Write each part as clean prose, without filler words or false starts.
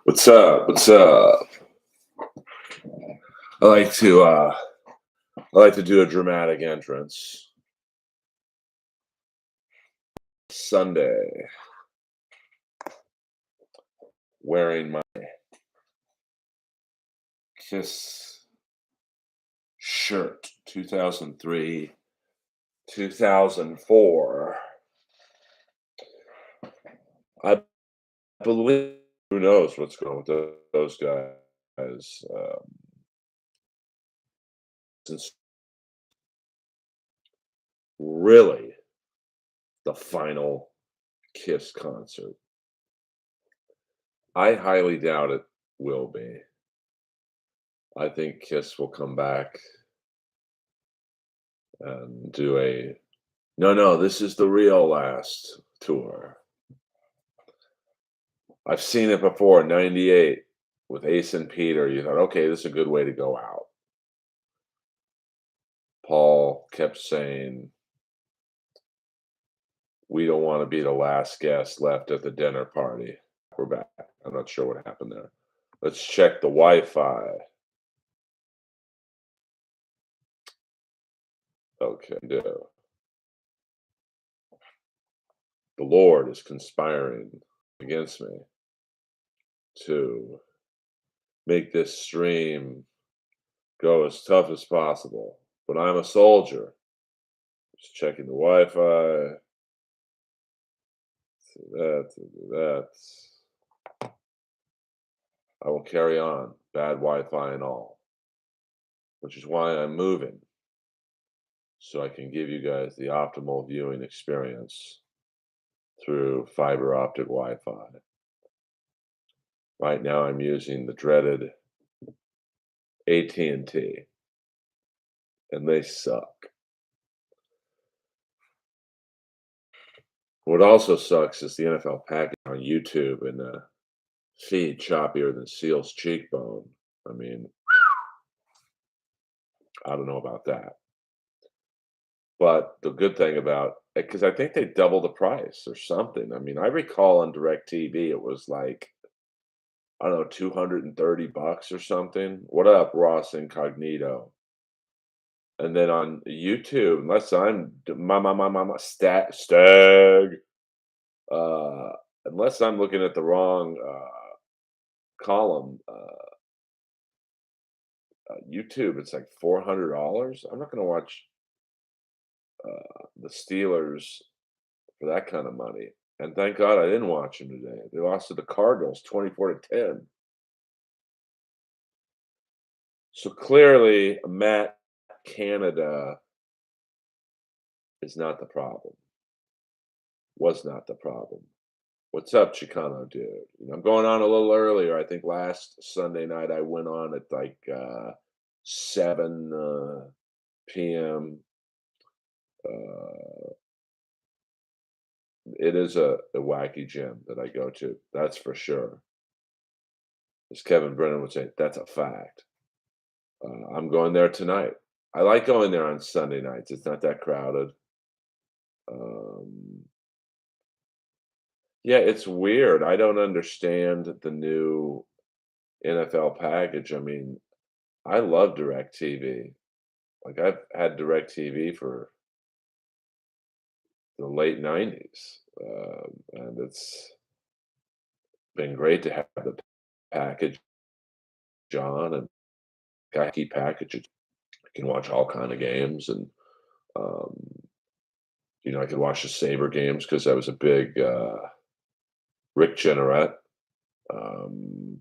What's up? What's up? I like to uh I like to do a dramatic entrance. Sunday, wearing my Kiss shirt, 2003, 2004. I believe who knows what's going on with those guys. Since really the final Kiss concert. I highly doubt it will be. I think Kiss will come back and do a no, no, this is the real last tour. I've seen it before, 98 with Ace and Peter. You thought, okay, this is a good way to go out. Paul kept saying, we don't want to be the last guest left at the dinner party. We're back. I'm not sure what happened there. Let's check the Wi Fi. Okay, no. The Lord is conspiring against me to make this stream go as tough as possible. But I'm a soldier. Just checking the Wi-Fi. That. I will carry on. Bad Wi-Fi and all. Which is why I'm moving. So I can give you guys the optimal viewing experience through fiber optic Wi-Fi. Right now I'm using the dreaded AT&T. And they suck. What also sucks is the NFL package on YouTube and the feed choppier than Seal's cheekbone. I mean, I don't know about that. But the good thing about because I think they doubled the price or something. I mean, I recall on DirecTV it was like, I don't know, 230 bucks or something. What up, Ross Incognito? And then on YouTube, unless I'm stag, uh, unless I'm looking at the wrong column, YouTube, it's like $400. I'm not going to watch the Steelers for that kind of money. And thank God I didn't watch them today. They lost to the Cardinals 24-10. So clearly, Matt Canada is not the problem. Was not the problem. What's up, Chicano dude? I'm going on a little earlier. I think last Sunday night I went on at like 7 p.m. Uh, it is a wacky gym that I go to. That's for sure. As Kevin Brennan would say, that's a fact. I'm going there tonight. I like going there on Sunday nights. It's not that crowded. Um, yeah, it's weird. I don't understand the new NFL package. I mean, I love DirecTV. Like I've had DirecTV for the late '90s, and it's been great to have the package on and Geikie packages. I can watch all kind of games, and um, I could watch the Saber games because I was a big Rick Jenneret um,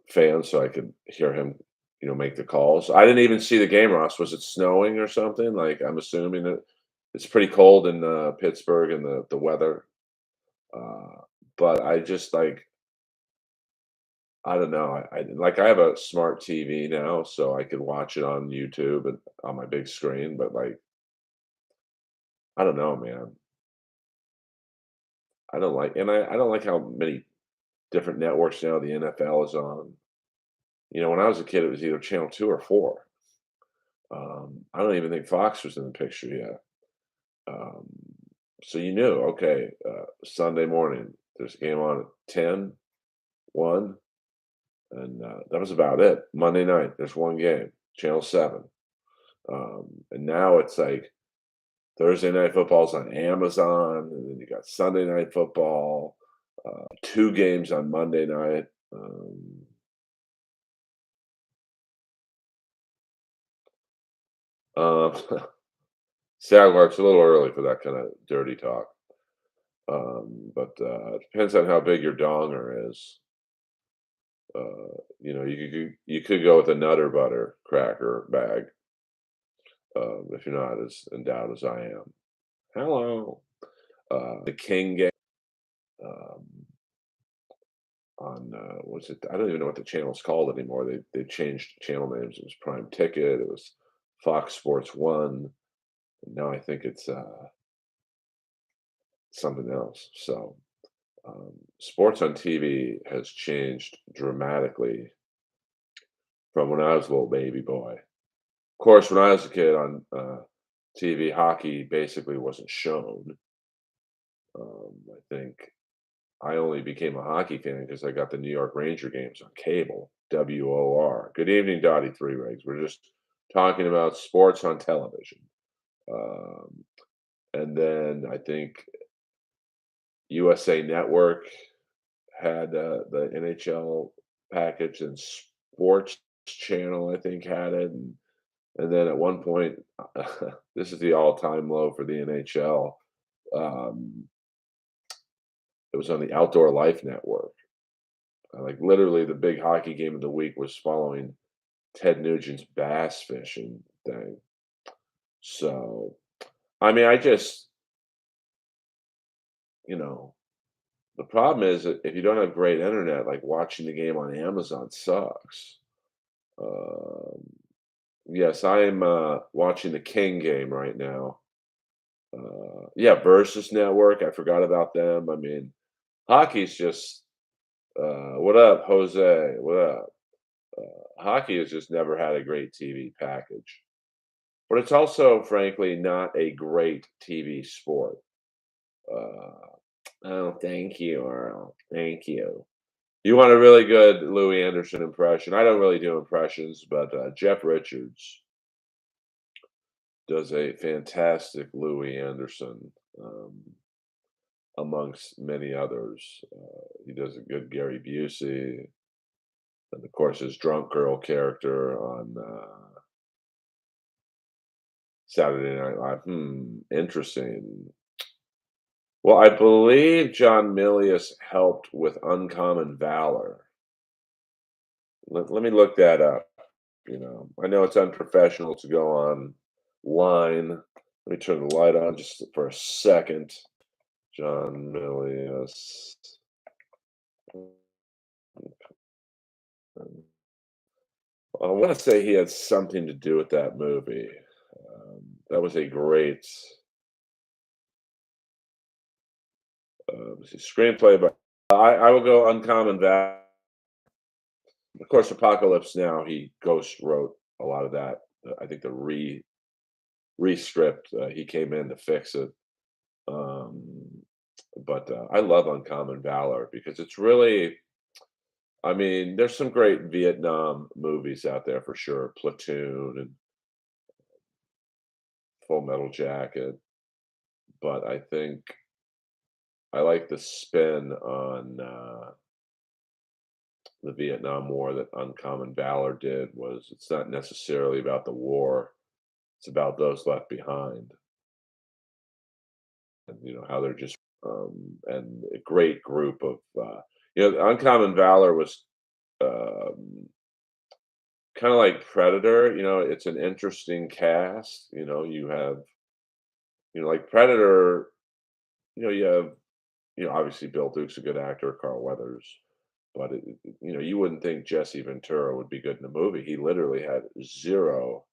fan, so I could hear him, make the calls. I didn't even see the game, Ross. Was it snowing or something? Like I'm assuming that it's pretty cold in Pittsburgh and the weather. Uh, but I just like I don't know. I have a smart TV now, so I could watch it on YouTube and on my big screen. But like I don't know, man. I don't like how many different networks now the NFL is on. When I was a kid, it was either channel 2 or 4. I don't even think Fox was in the picture yet. Um, so you knew, okay, Sunday morning, there's a game on at 10, 1. and that was about it. Monday night, there's one game, Channel 7. And now it's like Thursday night football's on Amazon, and then you got Sunday night football, 2 games on Monday night. Um, Sadler, it's a little early for that kind of dirty talk. But it depends on how big your donger is. You could go with a Nutter Butter cracker bag, if you're not as endowed as I am. Hello. The King game, um, on, what's it I don't even know what the channel's called anymore. They changed channel names. It was Prime Ticket, it was Fox Sports 1, and now I think it's, something else. So, sports on TV has changed dramatically from when I was a little baby boy. Of course, when I was a kid on, TV, hockey basically wasn't shown. I think I only became a hockey fan because I got the New York Ranger games on cable, WOR. Good evening, Dottie Three Rigs. We're just talking about sports on television. Um, and then I think USA Network had the NHL package, and Sports Channel, I think, had it. And then at one point, this is the all-time low for the NHL. Um, it was on the Outdoor Life Network. Like literally, the big hockey game of the week was following Ted Nugent's bass fishing thing. So, I mean, you know, the problem is that if you don't have great internet, like watching the game on Amazon sucks. Um, yes, I am watching the King game right now. Yeah, Versus Network. I forgot about them. I mean, hockey's just what up, Jose? What up? Hockey has just never had a great TV package. But it's also, frankly, not a great TV sport. Uh, oh, thank you, Earl. Thank you. You want a really good Louis Anderson impression? I don't really do impressions, but Jeff Richards does a fantastic Louis Anderson, amongst many others. He does a good Gary Busey, and of course his drunk girl character on Saturday Night Live. Interesting. Well, I believe John Milius helped with Uncommon Valor. Let me look that up. I know it's unprofessional to go online. Let me turn the light on just for a second. John Milius. I want to say he had something to do with that movie. That was a great let's see, screenplay, but I will go Uncommon Valor. Of course, Apocalypse Now, he ghost wrote a lot of that. I think the rescript, he came in to fix it. Um, but I love Uncommon Valor because it's really, I mean, there's some great Vietnam movies out there for sure, Platoon and Full Metal Jacket. But I think I like the spin on the Vietnam War that Uncommon Valor did. Was it's not necessarily about the war; it's about those left behind, and how they're just and a great group of Uncommon Valor was um, kind of like Predator. It's an interesting cast. You have like Predator. You have obviously Bill Duke's a good actor, Carl Weathers, but you wouldn't think Jesse Ventura would be good in the movie. He literally had zero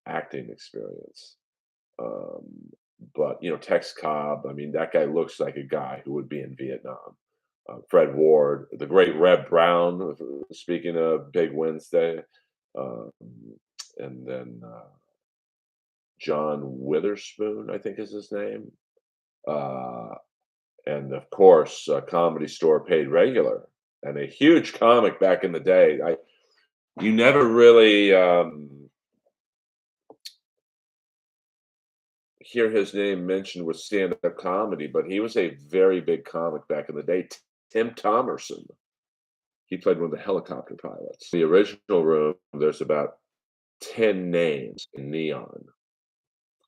acting experience. Um, but Tex Cobb, I mean, that guy looks like a guy who would be in Vietnam. Fred Ward, the great Reb Brown. Speaking of Big Wednesday, um, and then John Witherspoon, I think is his name. Uh, and of course, Comedy Store paid regular. and a huge comic back in the day. I You never really hear his name mentioned with stand-up comedy, but he was a very big comic back in the day. Tim Thomerson. He played one of the helicopter pilots. The original room, there's about 10 names in neon,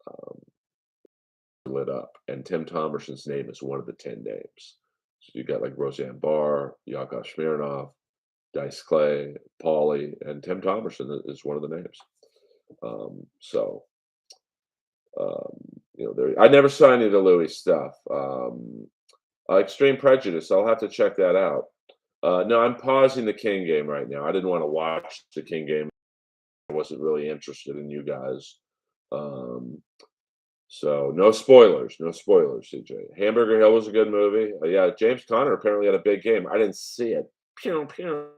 um, lit up, and Tim Thomerson's name is one of the 10 names. So you got like Roseanne Barr, Yakov Smirnoff, Dice Clay, Paulie, and Tim Thomerson is one of the names. So um, there. I never saw any of the Louis stuff. Extreme Prejudice. I'll have to check that out. No, I'm pausing the King Game right now. I didn't want to watch the King Game. I wasn't really interested in you guys. Um, so no spoilers, no spoilers, CJ. Hamburger Hill was a good movie. Yeah, James Conner apparently had a big game. I didn't see it. Pew, pew.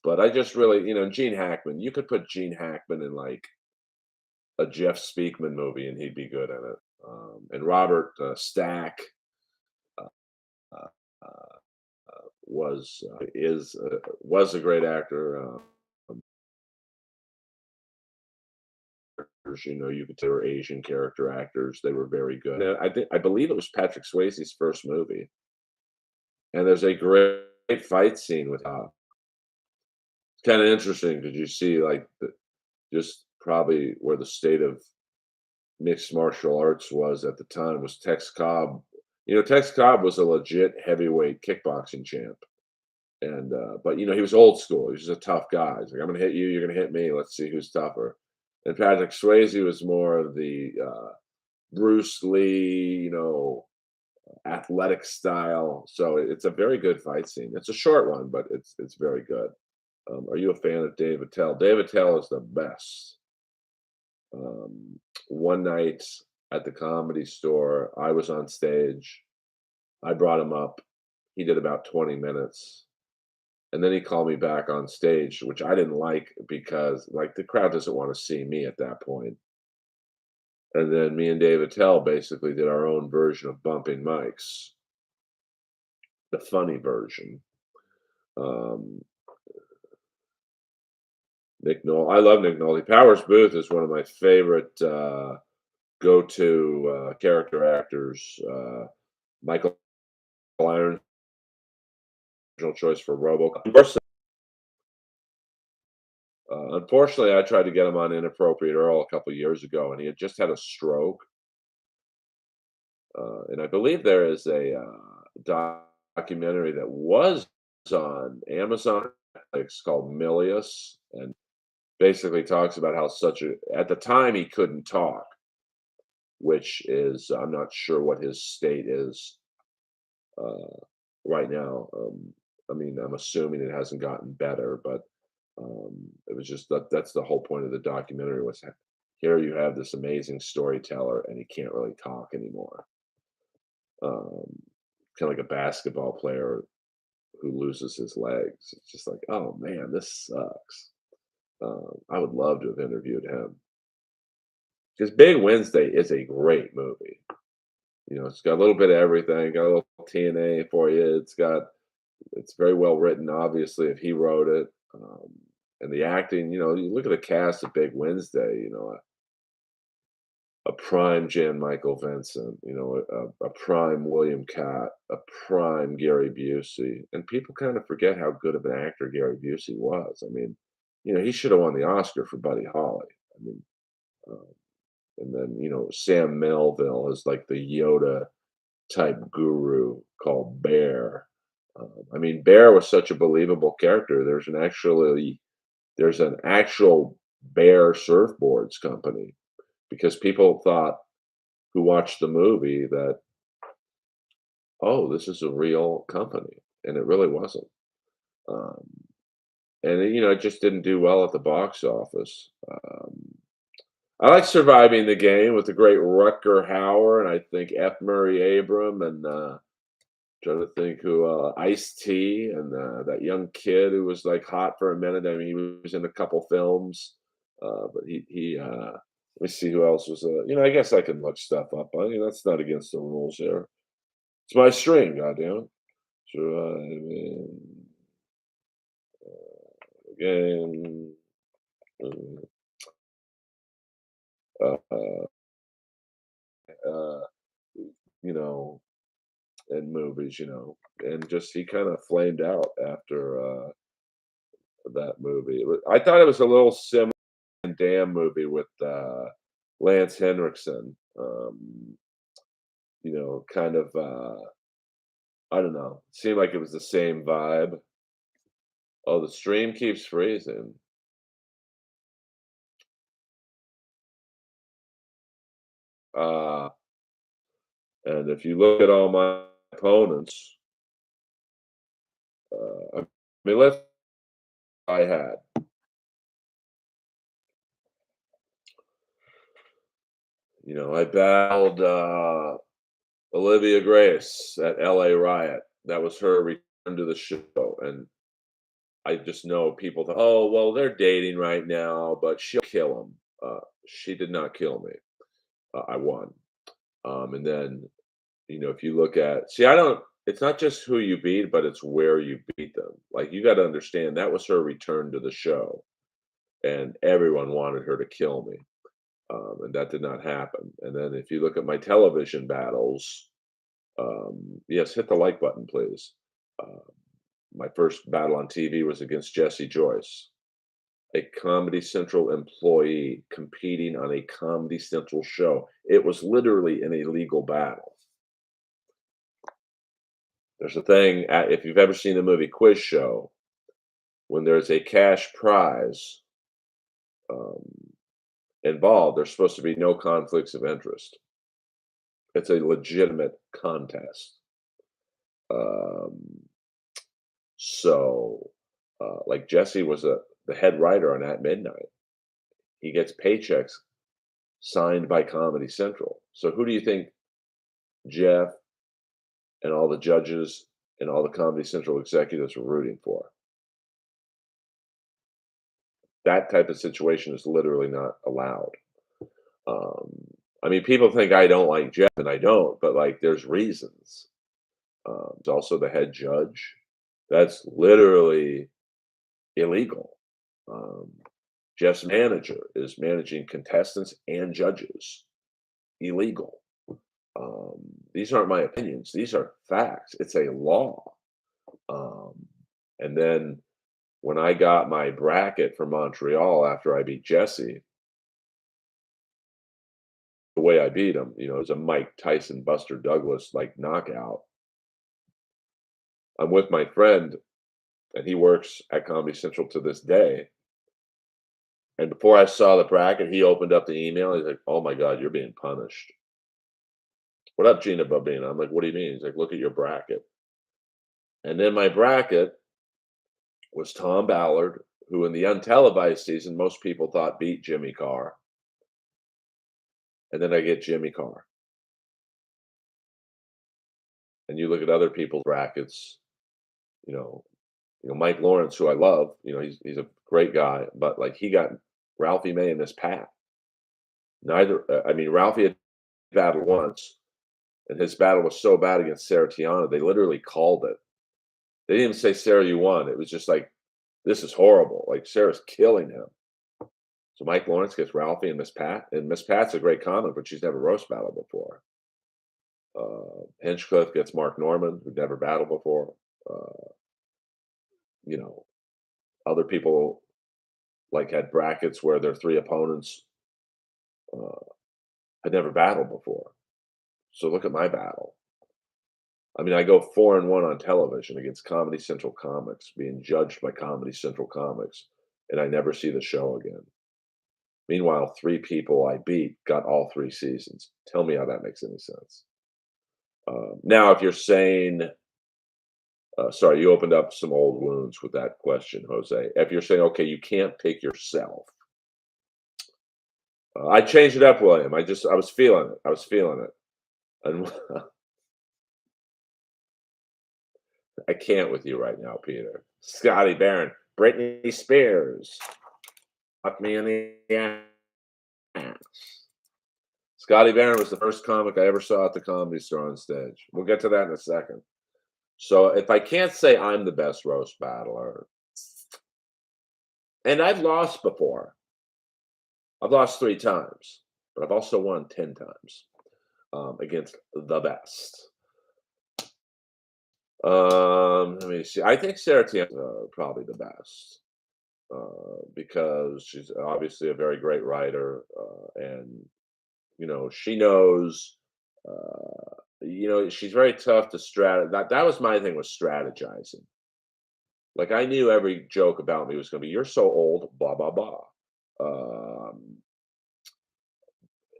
But I just really, Gene Hackman. You could put Gene Hackman in like a Jeff Speakman movie, and he'd be good in it. And Robert Stack uh, uh, uh, was a great actor. You could say were Asian character actors. They were very good. And I believe it was Patrick Swayze's first movie, and there's a great fight scene with. It's kind of interesting because you see like just probably where the state of mixed martial arts was at the time was Tex Cobb. Tex Cobb was a legit heavyweight kickboxing champ. And but he was old school. He was just a tough guy. He's like, I'm gonna hit you, you're gonna hit me. Let's see who's tougher. And Patrick Swayze was more of the Bruce Lee, athletic style. So it's a very good fight scene. It's a short one, but it's very good. Are you a fan of Dave Attell? Dave Attell is the best. One night at the Comedy Store, I was on stage. I brought him up. He did about 20 minutes. And then he called me back on stage, which I didn't like because like the crowd doesn't want to see me at that point. And then me and Dave Attell basically did our own version of bumping mics, the funny version. Um, Nick Nolte. I love Nick Nolte. Powers Booth is one of my favorite go-to character actors. Michael Irons, original choice for RoboCop. Unfortunately, I tried to get him on Inappropriate Earl a couple years ago, and he had just had a stroke. And I believe there is a documentary that was on Amazon. It's called Milius, and basically talks about how at the time he couldn't talk, which is I'm not sure what his state is uh, right now. I mean, I'm assuming it hasn't gotten better, but it was just that's the whole point of the documentary was here you have this amazing storyteller and he can't really talk anymore. Um, Kind of like a basketball player who loses his legs. It's just like, oh man, this sucks. I would love to have interviewed him because Big Wednesday is a great movie. It's got a little bit of everything. Got a little TNA for you. It's very well written. Obviously, if he wrote it, and the acting. You look at the cast of Big Wednesday. A prime Jan Michael Vincent. A prime William Catt, a prime Gary Busey, and people kind of forget how good of an actor Gary Busey was. I mean, he should have won the Oscar for Buddy Holly. I mean, um, and then Sam Melville is like the Yoda type guru called Bear. I mean, Bear was such a believable character. There's an actual Bear surfboards company because people thought who watched the movie that, oh, this is a real company, and it really wasn't. Um, and it just didn't do well at the box office. I like Surviving the Game with the great Rutger Hauer, and I think F. Murray Abram, and trying to think who Ice T, and that young kid who was like hot for a minute. I mean, he was in a couple films, but he. Let me see who else was. I guess I can look stuff up. That's not against the rules here. It's my stream, goddamn it. Driving again. Uh, uh, uh, you know, in movies, and just he kind of flamed out after that movie. I thought it was a little similar to the Damn movie with Lance Henriksen. Kind of I don't know. Seemed like it was the same vibe. Oh, the stream keeps freezing. Uh, and if you look at all my opponents, I mean, let's I had, I battled Olivia Grace at LA Riot. That was her return to the show. And I just know people thought, oh, well, they're dating right now, but she'll kill him. She did not kill me. I won. And then, if you look at, see, it's not just who you beat, but it's where you beat them. Like, you got to understand that was her return to the show, and everyone wanted her to kill me. And that did not happen. And then if you look at my television battles, yes, hit the like button, please. Uh, my first battle on TV was against Jesse Joyce, a Comedy Central employee competing on a Comedy Central show. It was literally an illegal battle. There's a thing, if you've ever seen the movie Quiz Show, when there's a cash prize um, involved, there's supposed to be no conflicts of interest. It's a legitimate contest. Um, like Jesse was the head writer on At Midnight. He gets paychecks signed by Comedy Central. So who do you think Jeff and all the judges and all the Comedy Central executives were rooting for? That type of situation is literally not allowed. Um, I mean, people think I don't like Jeff, and I don't, but like, there's reasons. He's also the head judge. That's literally illegal. Um, Jeff's manager is managing contestants and judges. Illegal. Um, these aren't my opinions. These are facts. It's a law. Um, and then when I got my bracket for Montreal after I beat Jesse, the way I beat him, it was a Mike Tyson, Buster Douglas like knockout. I'm with my friend, and he works at Comedy Central to this day. And before I saw the bracket, he opened up the email. He's like, "Oh my God, you're being punished." What up, Gina Bobina? I'm like, "What do you mean?" He's like, "Look at your bracket." And then my bracket was Tom Ballard, who in the untelevised season, most people thought beat Jimmy Carr. And then I get Jimmy Carr. And you look at other people's brackets, you know, Mike Lawrence, who I love, he's a great guy, but like he got Ralphie May and Miss Pat. I mean, Ralphie had battled once, and his battle was so bad against Sarah Tiana, they literally called it. They didn't even say, "Sarah, you won." It was just like, "This is horrible." Like, Sarah's killing him. So Mike Lawrence gets Ralphie and Miss Pat, and Miss Pat's a great comic, but she's never roast battled before. Hinchcliffe gets Mark Norman, who'd never battled before. Uh, you know, Other people like had brackets where their three opponents uh, had never battled before. So look at my battle. I mean, I go 4-1 on television against Comedy Central comics, being judged by Comedy Central comics, and I never see the show again. Meanwhile, three people I beat got all three seasons. Tell me how that makes any sense. Now, if you're saying, sorry, you opened up some old wounds with that question, Jose. If you're saying, okay, you can't pick yourself, I changed it up, William. I was feeling it. I was feeling it. And I can't with you right now, Peter. Scotty Barron, Britney Spears, fuck me in the ass. Scotty Barron was the first comic I ever saw at the Comedy Store on stage. We'll get to that in a second. So if I can't say I'm the best roast battler, and I've lost before. I've lost 3 times, but I've also won 10 times, against the best. Let me see. I think Sarah Tiana probably the best, because she's obviously a very great writer, and, she knows, she's very tough to that was my thing with strategizing. Like, I knew every joke about me was gonna be, "You're so old, blah, blah, blah." Um,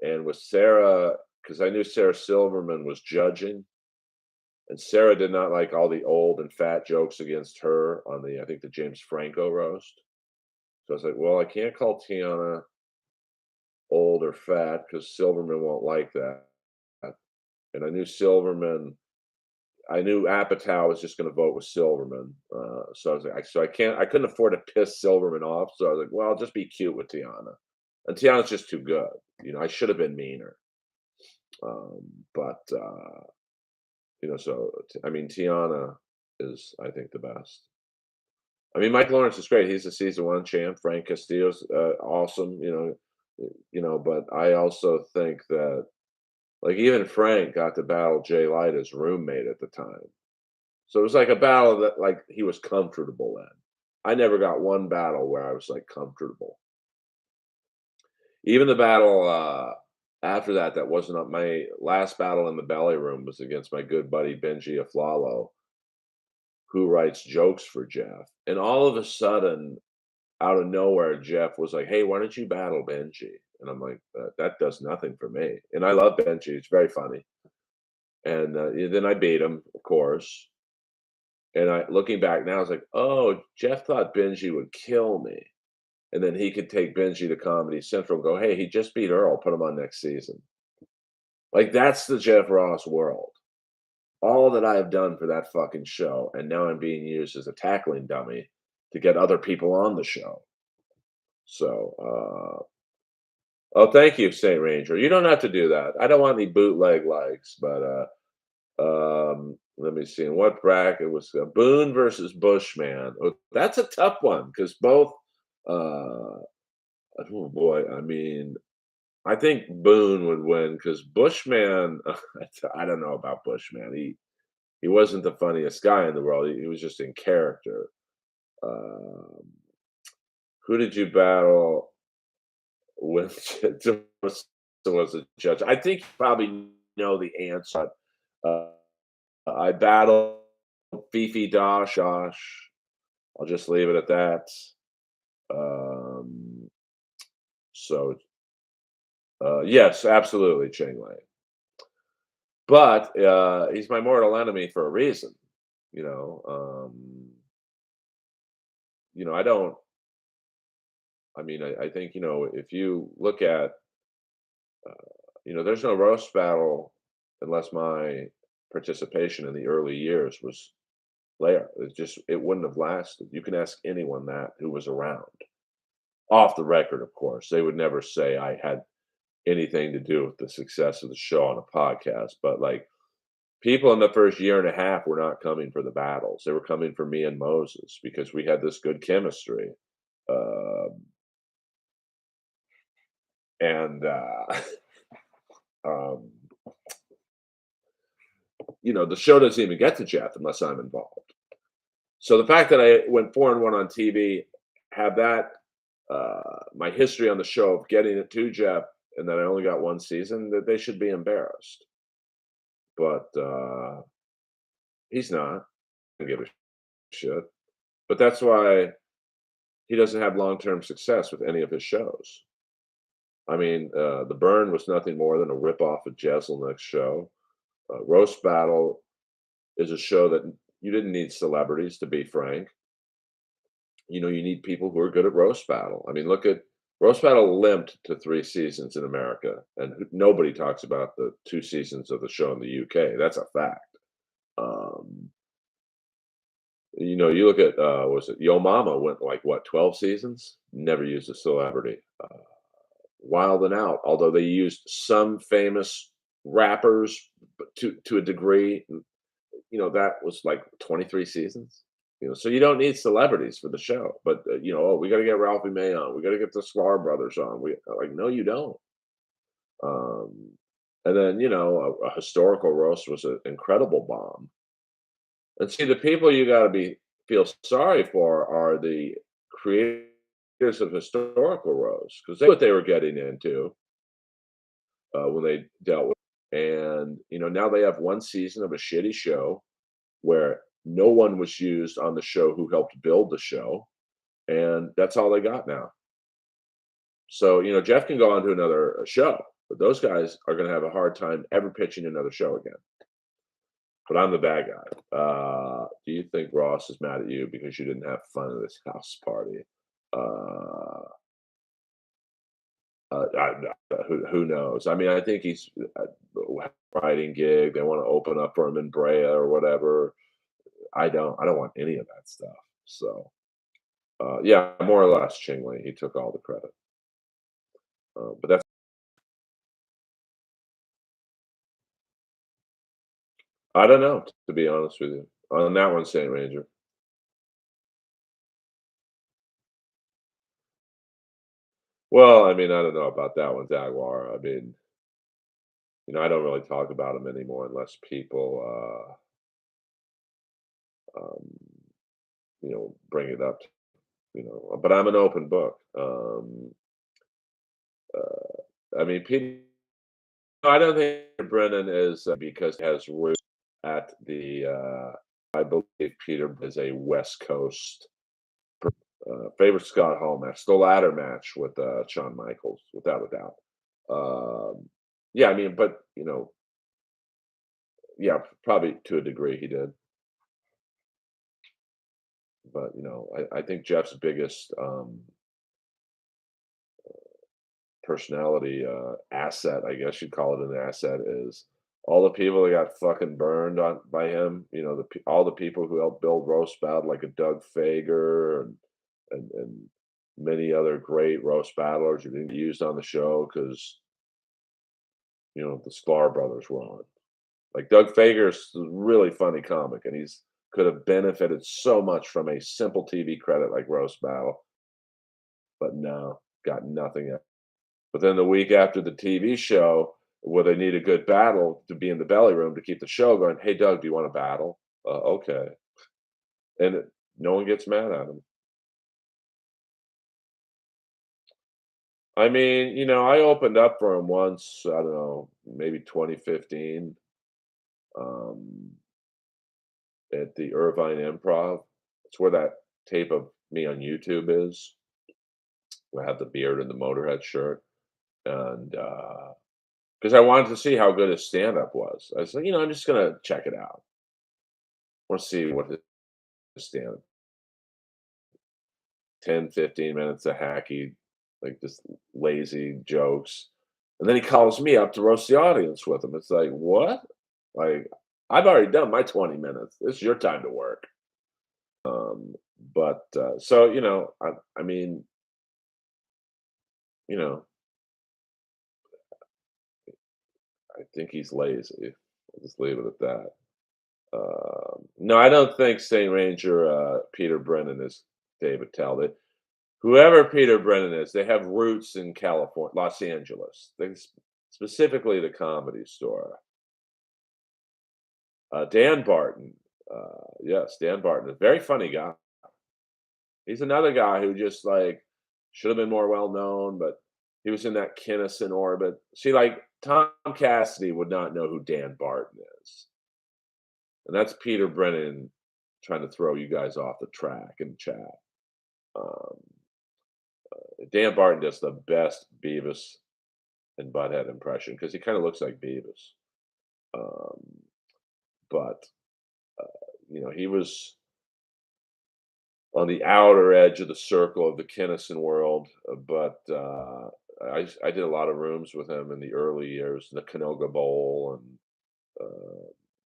and with Sarah, because I knew Sarah Silverman was judging, and Sarah did not like all the old and fat jokes against her on I think, the James Franco roast. So I was like, "Well, I can't call Tiana old or fat because Silverman won't like that." And I knew Apatow was just gonna vote with Silverman, so I was like, I couldn't afford to piss Silverman off, so I was like, "Well, I'll just be cute with Tiana." And Tiana's just too good, I should have been meaner, but, so, I mean, Tiana is, I think, the best. I mean, Mike Lawrence is great, he's a season 1 champ, Frank Castillo's, awesome, but I also think that, like, even Frank got to battle Jay Light as roommate at the time. So it was like a battle that, like, he was comfortable in. I never got one battle where I was, like, comfortable. Even the battle, after that wasn't up my last battle in the belly room was against my good buddy Benji Aflalo, who writes jokes for Jeff. And all of a sudden, out of nowhere, Jeff was like, "Hey, why don't you battle Benji?" And I'm like, "That does nothing for me." And I love Benji, it's very funny. And, then I beat him, of course. And looking back now, I was like, "Oh, Jeff thought Benji would kill me." And then he could take Benji to Comedy Central and go, "Hey, he just beat Earl, put him on next season." Like, that's the Jeff Ross world. All that I have done for that fucking show, and now I'm being used as a tackling dummy to get other people on the show. So, oh, thank you, Saint Ranger. You don't have to do that. I don't want any bootleg likes, but, let me see. In what bracket was Boone versus Bushman? Oh, that's a tough one because both, uh, oh boy, I mean, I think Boone would win because Bushman, I don't know about Bushman. He wasn't the funniest guy in the world. He was just in character. Um, who did you battle with was a judge? I think you probably know the answer. Uh, I battled Fifi Dosh. I'll just leave it at that. Um, so, yes, absolutely, Cheng Lei. But he's my mortal enemy for a reason. You know, I don't. I mean, I think if you look at, there's no roast battle unless my participation in the early years was there. It wouldn't have lasted. You can ask anyone that who was around. Off the record, of course, they would never say I had anything to do with the success of the show on a podcast. But like people in the first year and a half were not coming for the battles. They were coming for me and Moses because we had this good chemistry. Um, and um, the show doesn't even get to Jeff unless I'm involved. So the fact that I went 4-1 on TV, have that my history on the show of getting it to Jeff, and that I only got one season, that they should be embarrassed. But he's not. I don't give a shit. But that's why he doesn't have long-term success with any of his shows. I mean, The Burn was nothing more than a ripoff of Jeselnik's show. Roast Battle is a show that you didn't need celebrities, to be frank. You need people who are good at roast battle. I mean, look at roast battle limped to 3 seasons in America, and nobody talks about the 2 seasons of the show in the UK. That's a fact. Um, you look at was it Yo Mama went like what 12 seasons? Never used a celebrity. Wild and Out, although they used some famous rappers, but to a degree, that was like 23 seasons. So you don't need celebrities for the show, but oh, we got to get Ralphie May on. We got to get the Sklar brothers on. We like, no, you don't. Um, and then a historical roast was an incredible bomb. And see, the people you got to be feel sorry for are the creators of historical roast because they what they were getting into when they dealt with. And now they have one season of a shitty show where no one was used on the show who helped build the show, and that's all they got now. So, Jeff can go on to another show, but those guys are going to have a hard time ever pitching another show again. But I'm the bad guy. Do you think Ross is mad at you because you didn't have fun at this house party? Uh, who knows? I mean, I think he's writing gig. They want to open up for him in Brea or whatever. I don't want any of that stuff. So yeah, more or less, Chingley. He took all the credit. But that's I don't know, to be honest with you. On that one, Saint Ranger. Well, I mean, I don't know about that one, Jaguar. I mean, I don't really talk about him anymore unless people, um, bring it up. But I'm an open book. I mean, I don't think Brennan is because he has roots at the. I believe Peter is a West Coast favorite Scott Hall match, the ladder match with Shawn Michaels, without a doubt. Yeah, I mean, but yeah, probably to a degree he did. But I think Jeff's biggest personality asset, I guess you'd call it an asset, is all the people that got fucking burned on by him. All the people who helped build roast battle, like a Doug Fager and many other great roast battlers who didn't get used on the show because the Sklar brothers were on. Like Doug Fager's a really funny comic, and he's could have benefited so much from a simple TV credit like roast battle, but no, got nothing. But then the week after the TV show, where they need a good battle to be in the belly room to keep the show going, "Hey, Doug, do you want to battle?" Okay. And no one gets mad at him. I mean, I opened up for him once, I don't know, maybe 2015, um, at the Irvine Improv. It's where that tape of me on YouTube is. I had the beard and the Motorhead shirt. And because I wanted to see how good his stand-up was. I said, I'm just gonna check it out. I want to see what his stand 10, 15 minutes of hacky, like just lazy jokes. And then he calls me up to roast the audience with him. It's like, what? Like, I've already done my 20 minutes. It's your time to work. But so I mean, you know, I think he's lazy. I'll just leave it at that. No, I don't think Saint Ranger Peter Brennan is David Talbot. Whoever Peter Brennan is, they have roots in California, Los Angeles. Specifically the Comedy Store. Dan Barton, yes, Dan Barton, a very funny guy. He's another guy who just like should have been more well known, but he was in that Kinnison orbit. See, like Tom Cassidy would not know who Dan Barton is, and that's Peter Brennan trying to throw you guys off the track in the chat. Um, Dan Barton does the best Beavis and Butthead impression because he kind of looks like Beavis. Um, but he was on the outer edge of the circle of the Kinnison world. But I did a lot of rooms with him in the early years, the Canoga Bowl and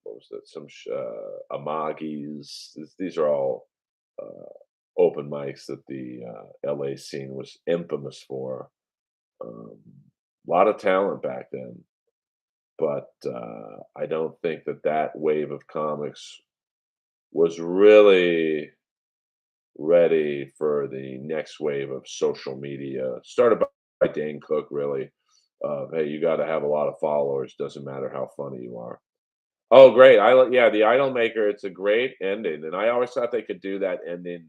what was that? Amagi's. These are all open mics that the LA scene was infamous for. A lot of talent back then. but I don't think that that wave of comics was really ready for the next wave of social media, started by Dane Cook, really. Hey, you got to have a lot of followers. Doesn't matter how funny you are. Oh, great! Yeah, the Idolmaker. It's a great ending, and I always thought they could do that ending.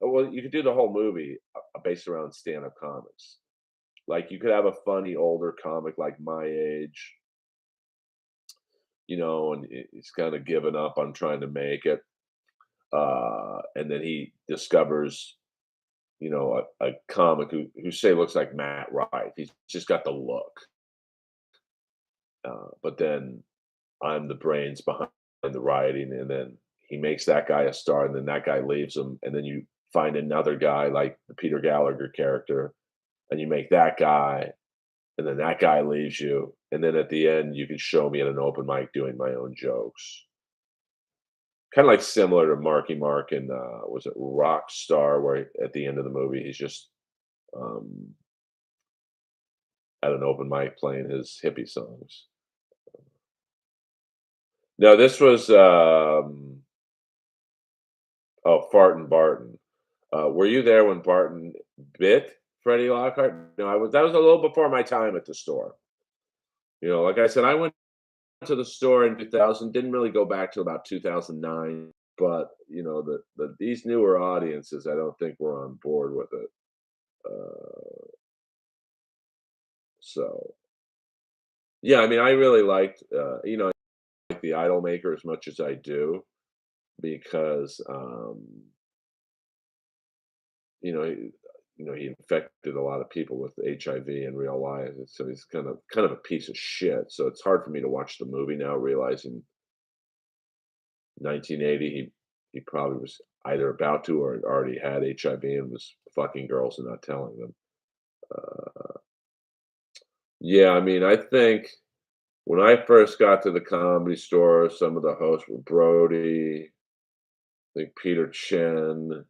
Well, you could do the whole movie based around stand-up comics. Like you could have a funny older comic like my age, and he's kind of given up on trying to make it, and then he discovers a comic who say looks like Matt Rife. He's just got the look. But then I'm the brains behind the writing, and then he makes that guy a star, and then that guy leaves him, and then you find another guy like the Peter Gallagher character, and you make that guy, and then that guy leaves you, and then at the end you can show me at an open mic doing my own jokes. Kind of like similar to Marky Mark and was it Rockstar, where at the end of the movie he's just um, at an open mic playing his hippie songs. No, this was, Fartin' Barton. Were you there when Barton bit Freddie Lockhart? No, I was that was a little before my time at the store. Like I said, I went to the store in 2000, didn't really go back till about 2009, but, these newer audiences, I don't think were on board with it. Uh, so, yeah, I mean, I really liked, like the Idolmaker as much as I do because, you know, he, he infected a lot of people with HIV in real life, and so he's kind of a piece of shit. So it's hard for me to watch the movie now, realizing 1980 he probably was either about to or already had HIV and was fucking girls and not telling them. Uh, yeah, I mean, I think when I first got to the Comedy Store, some of the hosts were Brody, I think Peter Chen, I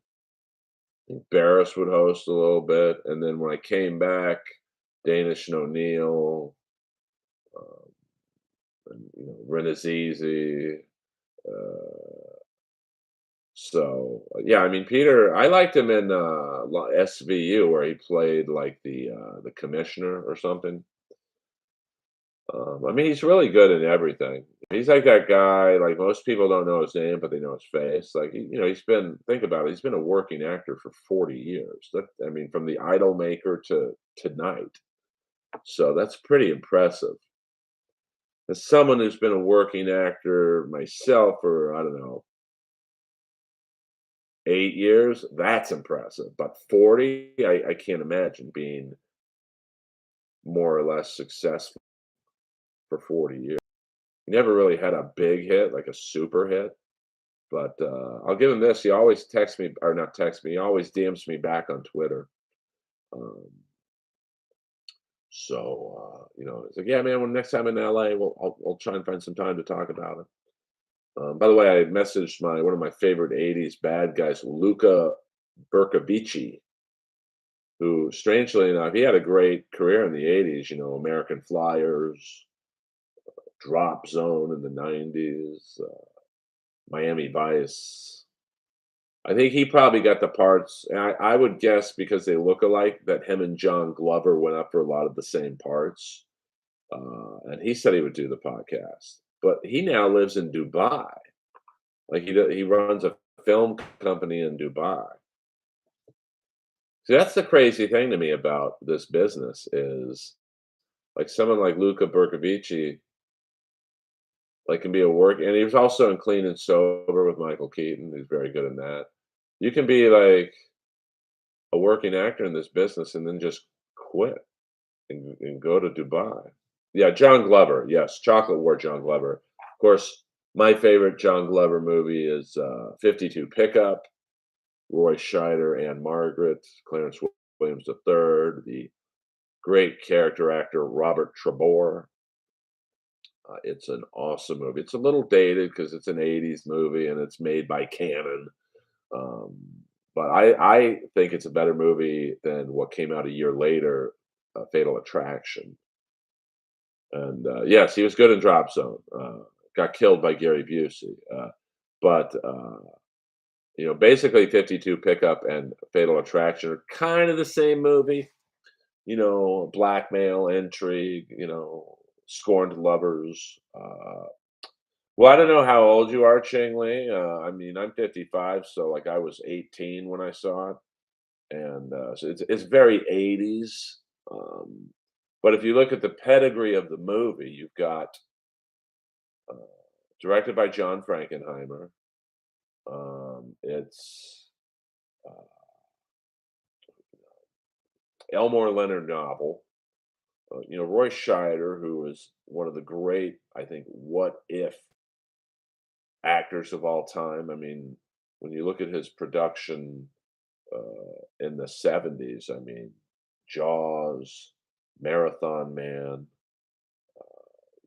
think Barris would host a little bit, and then when I came back, Danish and O'Neill, um, and, Renazizi. Uh, yeah, I mean Peter, I liked him in SVU where he played like the commissioner or something. I mean, he's really good in everything. He's like that guy. Like most people don't know his name, but they know his face. Like he's been think about it. He's been a working actor for 40 years. That I mean, from the Idol Maker to tonight. So that's pretty impressive. As someone who's been a working actor myself for I don't know 8 years, that's impressive. But 40, I can't imagine being more or less successful for 40 years. He never really had a big hit, like a super hit. But, I'll give him this, he always texts me or not text me, he always DMs me back on Twitter. Um, it's like, "Yeah, man, when next time in LA, I'll try and find some time to talk about it." By the way, I messaged one of my favorite '80s bad guys, Luca Bercovici, who, strangely enough, he had a great career in the '80s, American Flyers, Drop Zone in the '90s, Miami Vice. I think he probably got the parts. And I would guess because they look alike that him and John Glover went up for a lot of the same parts. And he said he would do the podcast, but he now lives in Dubai. Like he runs a film company in Dubai. See, that's the crazy thing to me about this business is like someone like Luca Bercovici, like can be a work, and he was also in Clean and Sober with Michael Keaton. He's very good in that. You can be like a working actor in this business and then just quit and go to Dubai. Yeah, John Glover. Yes, Chocolate War John Glover. Of course, my favorite John Glover movie is 52 Pickup, Roy Scheider, Anne Margaret, Clarence Williams III, the great character actor Robert Trabore. It's an awesome movie. It's a little dated because it's an '80s movie and it's made by Canon. Um, but I think it's a better movie than what came out a year later, Fatal Attraction. And yes, he was good in Drop Zone. Got killed by Gary Busey, but basically 52 Pickup and Fatal Attraction are kind of the same movie. Blackmail, intrigue, scorned lovers. Well, I don't know how old you are, Ching Li. I mean, I'm 55, so like I was 18 when I saw it, and so it's very 80s. Um, but if you look at the pedigree of the movie, you've got uh, directed by John Frankenheimer. It's uh, Elmore Leonard novel. Roy Scheider, who is one of the great, I think, what if actors of all time. I mean, when you look at his production in the 70s, I mean, Jaws, Marathon Man,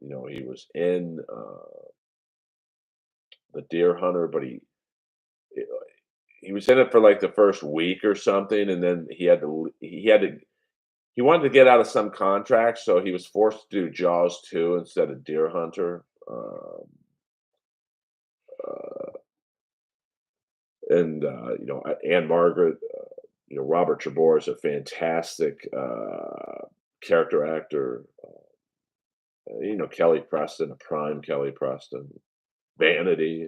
he was in The Deer Hunter, but he was in it for like the first week or something, and then he wanted to get out of some contract, so he was forced to do Jaws 2 instead of Deer Hunter. Uh, and Anne Margaret, Robert Trevor is a fantastic character actor. Kelly Preston, a prime Kelly Preston, Vanity.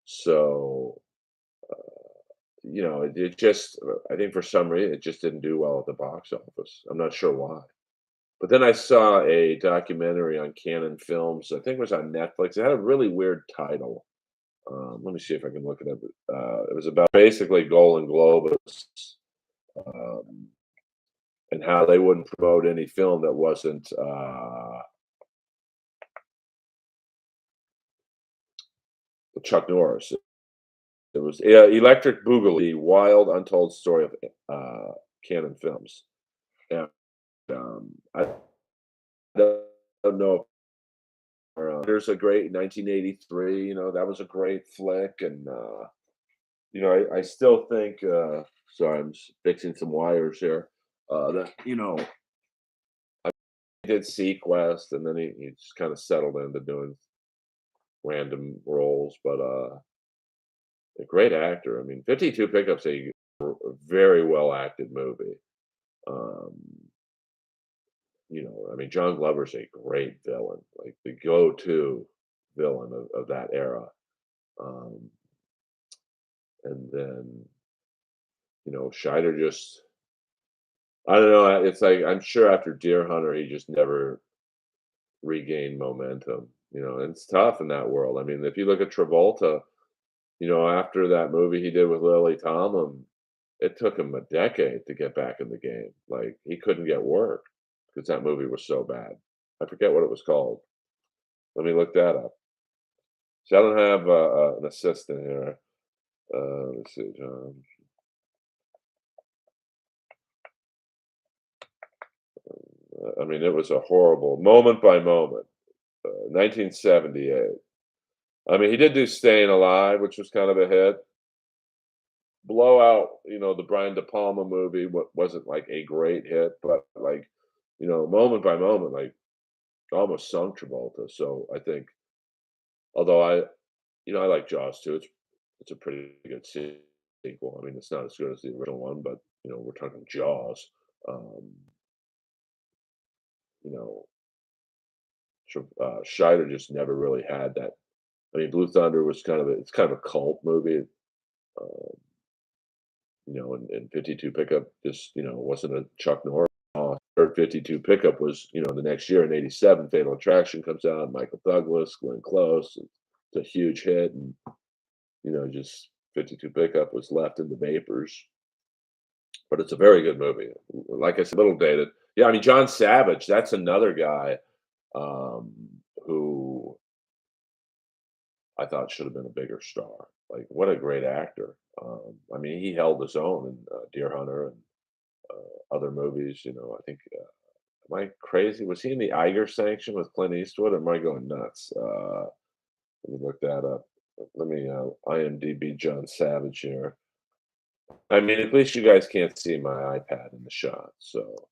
So it just, I think for some reason it just didn't do well at the box office. I'm not sure why. But then I saw a documentary on Canon Films. I think it was on Netflix. It had a really weird title. Let me see if I can look it up. It was about basically Golden Globus, um, and how they wouldn't promote any film that wasn't Chuck Norris. It was, yeah, Electric Boogaloo, the wild, untold story of Canon Films. And I don't know. There's a great 1983. That was a great flick, and I still think. Sorry, I'm just fixing some wires here. That he did Sequest, and then he just kind of settled into doing random roles. But a great actor. I mean, 52 Pickups a very well acted movie. Um, I mean, John Glover's a great villain, like the go-to villain of that era. Um, and then, Scheider just, I don't know. It's like, I'm sure after Deer Hunter, he just never regained momentum, and it's tough in that world. I mean, if you look at Travolta, after that movie he did with Lily Tomlin, it took him a decade to get back in the game. Like, he couldn't get work because that movie was so bad. I forget what it was called. Let me look that up. See, I don't have an assistant here. Let's see, John. I mean, it was a horrible moment by moment. 1978. I mean, he did do Staying Alive, which was kind of a hit. Blowout, the Brian De Palma movie wasn't like a great hit, but like, moment by moment, like almost sunk Travolta. So I think, although I like Jaws too. It's a pretty good sequel. I mean, it's not as good as the original one, but we're talking Jaws. Um, you know, Scheider just never really had that. I mean, Blue Thunder was it's kind of a cult movie. Uh, and 52 Pickup just wasn't a Chuck Norris. Or 52 Pickup was the next year in '87. Fatal Attraction comes out. Michael Douglas, Glenn Close. It's a huge hit, and just 52 Pickup was left in the vapors. But it's a very good movie. Like I said, a little dated. Yeah, I mean John Savage. That's another guy um, who I thought should have been a bigger star. Like, what a great actor. I mean, he held his own in Deer Hunter and other movies. I think. Am I crazy? Was he in the Eiger Sanction with Clint Eastwood? Or am I going nuts? Let me look that up. Let me IMDb John Savage here. I mean, at least you guys can't see my iPad in the shot. So,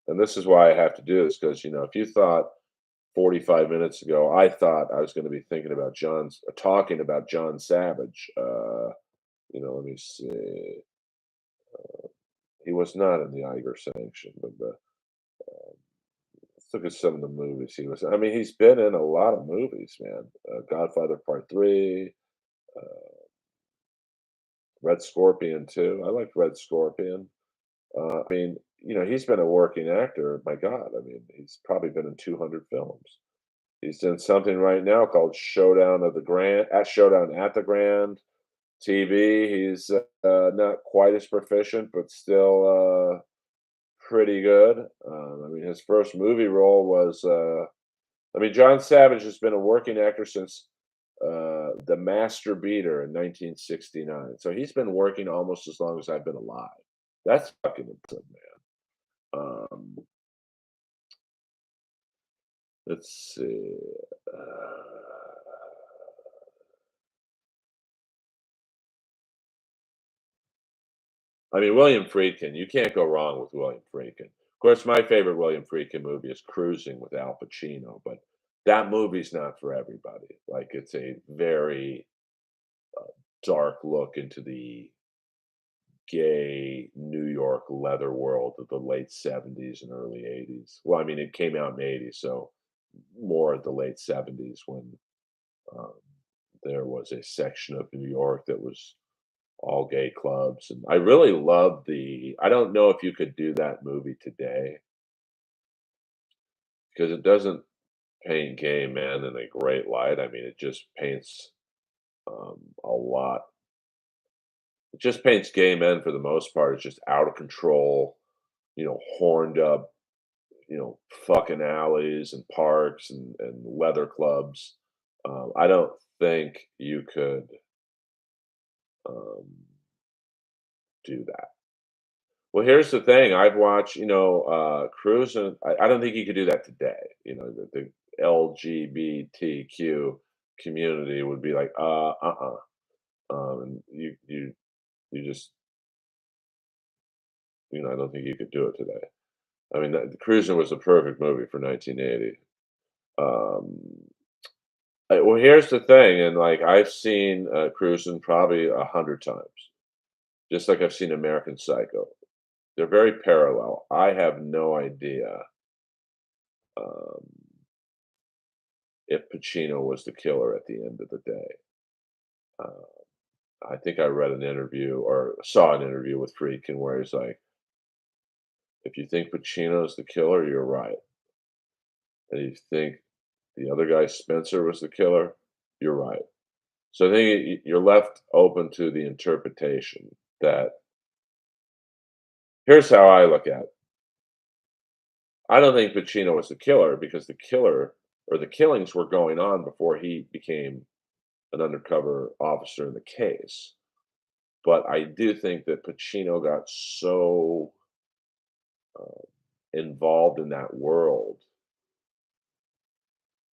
And this is why I have to do this because, if you thought 45 minutes ago, I thought I was gonna be thinking about talking about John Savage, let me see. He was not in the Iger sanction, but let's look at some of the movies he was I mean, he's been in a lot of movies, man. Godfather Part 3, uh, Red Scorpion 2. I liked Red Scorpion. I mean, he's been a working actor. My God, I mean, he's probably been in 200 films. He's in something right now called Showdown at the Grand TV. He's not quite as proficient, but still pretty good. I mean, his first movie role was. I mean, John Savage has been a working actor since The Master Beater in 1969. So he's been working almost as long as I've been alive. That's fucking impressive, man. Let's see. I mean, William Friedkin, you can't go wrong with William Friedkin. Of course, my favorite William Friedkin movie is Cruising with Al Pacino, but that movie's not for everybody. Like, it's a very dark look into the gay New York leather world of the late 70s and early 80s. Well, I mean, it came out in the 80s, so more the late 70s when um, there was a section of New York that was all gay clubs. And I really love I don't know if you could do that movie today because it doesn't paint gay men in a great light. I mean, it just paints a lot. It just paints gay men for the most part. It's just out of control, horned up, fucking alleys and parks and leather clubs. I don't think you could um, do that. Well, here's the thing. I've watched, Cruising. I don't think you could do that today. The LGBTQ community would be like, and you just, I don't think you could do it today. I mean, Cruising was a perfect movie for 1980. Um, well, here's the thing, and like I've seen Cruising probably 100 times, just like I've seen American Psycho. They're very parallel. I have no idea um, if Pacino was the killer at the end of the day. Uh, I think I read an interview or saw an interview with Friedkin where he's like, "If you think Pacino's the killer, you're right, and if you think the other guy Spencer was the killer, you're right." So I think you're left open to the interpretation that here's how I look at it. I don't think Pacino was the killer because the killer or the killings were going on before he became an undercover officer in the case. But I do think that Pacino got so uh, involved in that world,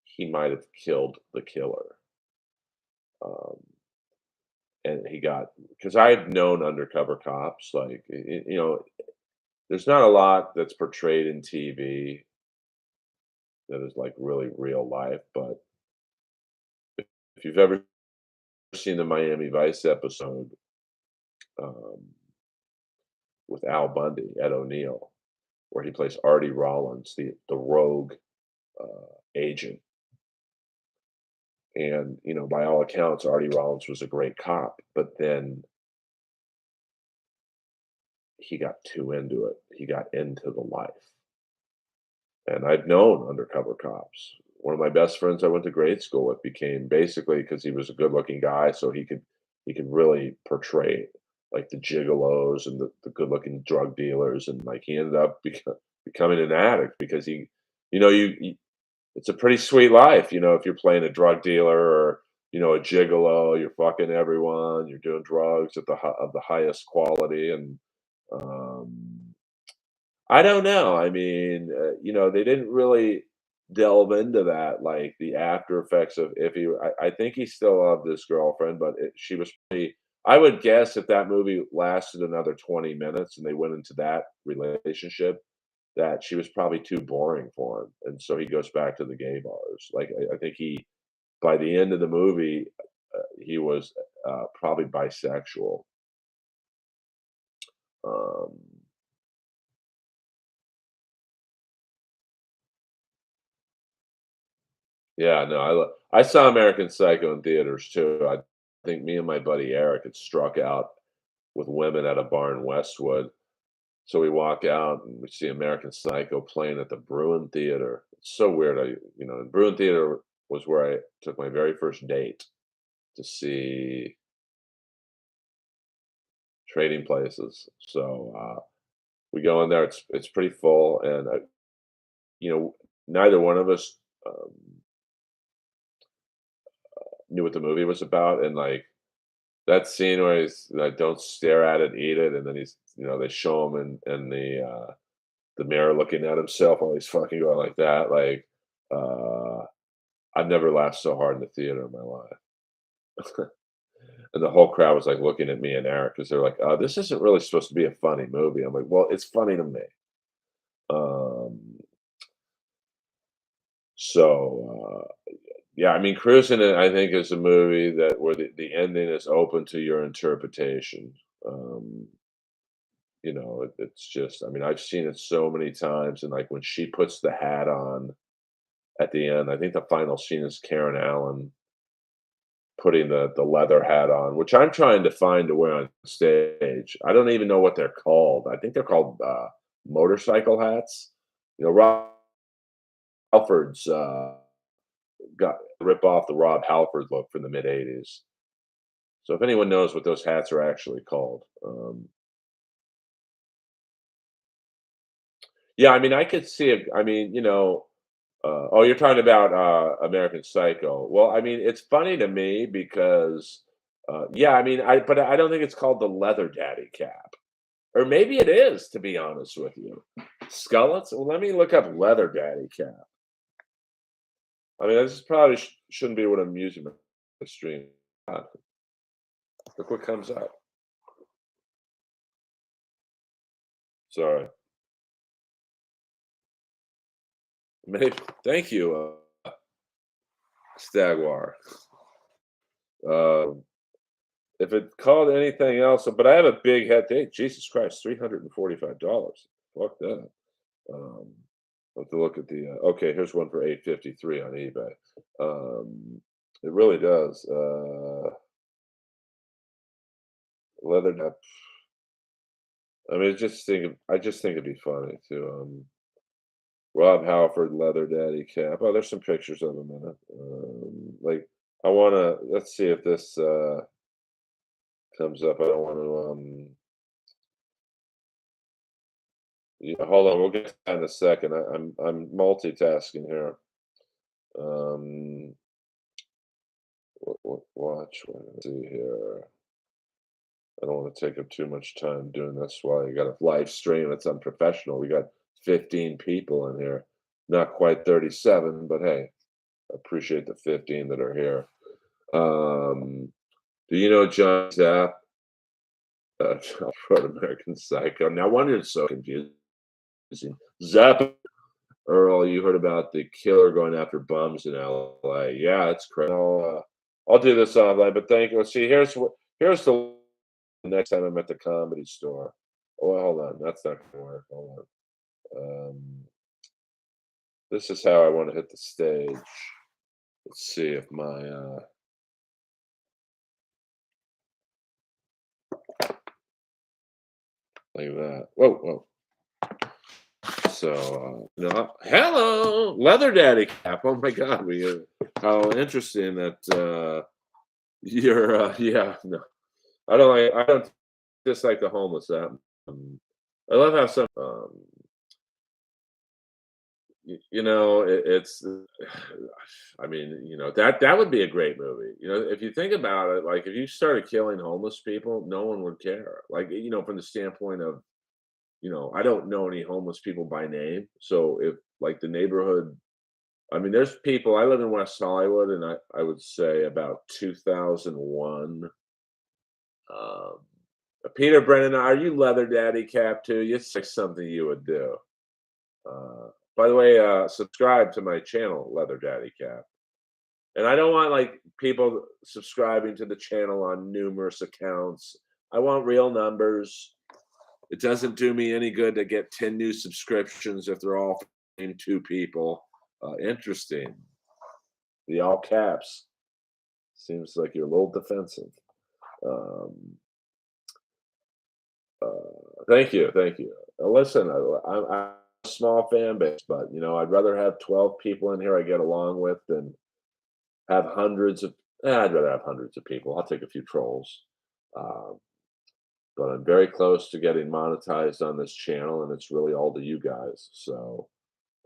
he might have killed the killer. Um, and he got because I've known undercover cops, like there's not a lot that's portrayed in TV that is like really real life. But if you've ever seen the Miami Vice episode um, with Al Bundy, Ed O'Neill, where he plays Artie Rollins, the rogue agent. And, by all accounts, Artie Rollins was a great cop, but then he got too into it. He got into the life. And I've known undercover cops. One of my best friends I went to grade school with became basically because he was a good-looking guy, so he could really portray like the gigolos and the good-looking drug dealers, and like he ended up becoming an addict because you it's a pretty sweet life, if you're playing a drug dealer or, a gigolo, you're fucking everyone, you're doing drugs of the highest quality, and, um, I don't know, I mean, they didn't really delve into that, like, the after effects of if he I think he still loved this girlfriend, but she was pretty I would guess if that movie lasted another 20 minutes and they went into that relationship, that she was probably too boring for him, and so he goes back to the gay bars. Like, I think he by the end of the movie, he was, probably bisexual. Um, yeah, no, I saw American Psycho in theaters too. I think me and my buddy Eric had struck out with women at a bar in Westwood. So we walk out and we see American Psycho playing at the Bruin Theater. It's so weird. The Bruin Theater was where I took my very first date to see Trading Places. So we go in there. It's pretty full, and you know, neither one of us um, knew what the movie was about, and like that scene where he's like, "Don't stare at it, eat it," and then they show him in the mirror looking at himself while he's fucking going like that. Like, uh, I've never laughed so hard in the theater in my life. And the whole crowd was like looking at me and Eric because they're like, "This isn't really supposed to be a funny movie." I'm like, "Well, it's funny to me." Um, so yeah, I mean, Cruising, I think, is a movie that where the ending is open to your interpretation. Um, it's just, I mean, I've seen it so many times, and like when she puts the hat on at the end, I think the final scene is Karen Allen putting the leather hat on, which I'm trying to find to wear on stage. I don't even know what they're called. I think they're called motorcycle hats. Rob Halford's got rip off the Rob Halford look from the mid '80s. So if anyone knows what those hats are actually called, yeah, I mean, I could see it. I mean, oh, you're talking about American Psycho. Well, I mean, it's funny to me because, yeah, I mean, but I don't think it's called the Leather Daddy cap, or maybe it is. To be honest with you, Skullets. Well, let me look up Leather Daddy cap. I mean, this probably shouldn't be what I'm using my stream. Uh, Look what comes up. Sorry. Maybe. Thank you, Stagwar. Um, if it called anything else, but I have a big head. Jesus Christ, $345. Fuck that. Um, I'll have to look at the. Okay, here's one for 853 on eBay. It really does. Leather. I mean, I just think it'd be funny to Rob Halford leather daddy cap. Oh, there's some pictures of him in it. Like I wanna let's see if this comes up. I don't want to yeah, hold on, we'll get to that in a second. I'm multitasking here. Um watch let's see here. I don't want to take up too much time doing this while you got a live stream. It's unprofessional. We got 15 people in here. Not quite 37, but hey, appreciate the 15 that are here. Um Do you know John Zapp wrote American Psycho? Now, wonder it's so confusing. Zapp Earl, you heard about the killer going after bums in LA? Yeah, it's crazy. I'll do this online, but thank you. See, here's the next time I'm at the comedy store. Oh, hold on, that's not gonna work. Hold on. This is how I want to hit the stage. Let's see if my like that. Whoa, whoa. So, hello, leather daddy cap. Oh my God, how interesting that you're. Yeah, no, I don't dislike the homeless. I love how some. It's. I mean, that would be a great movie. If you think about it, like if you started killing homeless people, no one would care. Like from the standpoint of I don't know any homeless people by name. So if like the neighborhood, I mean, there's people. I live in West Hollywood, and I would say about 2001. Um, Peter Brennan, are you leather daddy cap too? It's like something you would do. By the way, subscribe to my channel, Leather Daddy Cap. And I don't want like people subscribing to the channel on numerous accounts. I want real numbers. It doesn't do me any good to get 10 new subscriptions if they're all from two people. Interesting. The all caps. Seems like you're a little defensive. Um, thank you, thank you. Listen, I'm a small fan base, but I'd rather have 12 people in here I get along with than have hundreds of. I'd rather have hundreds of people. I'll take a few trolls, um, but I'm very close to getting monetized on this channel, and it's really all to you guys. So,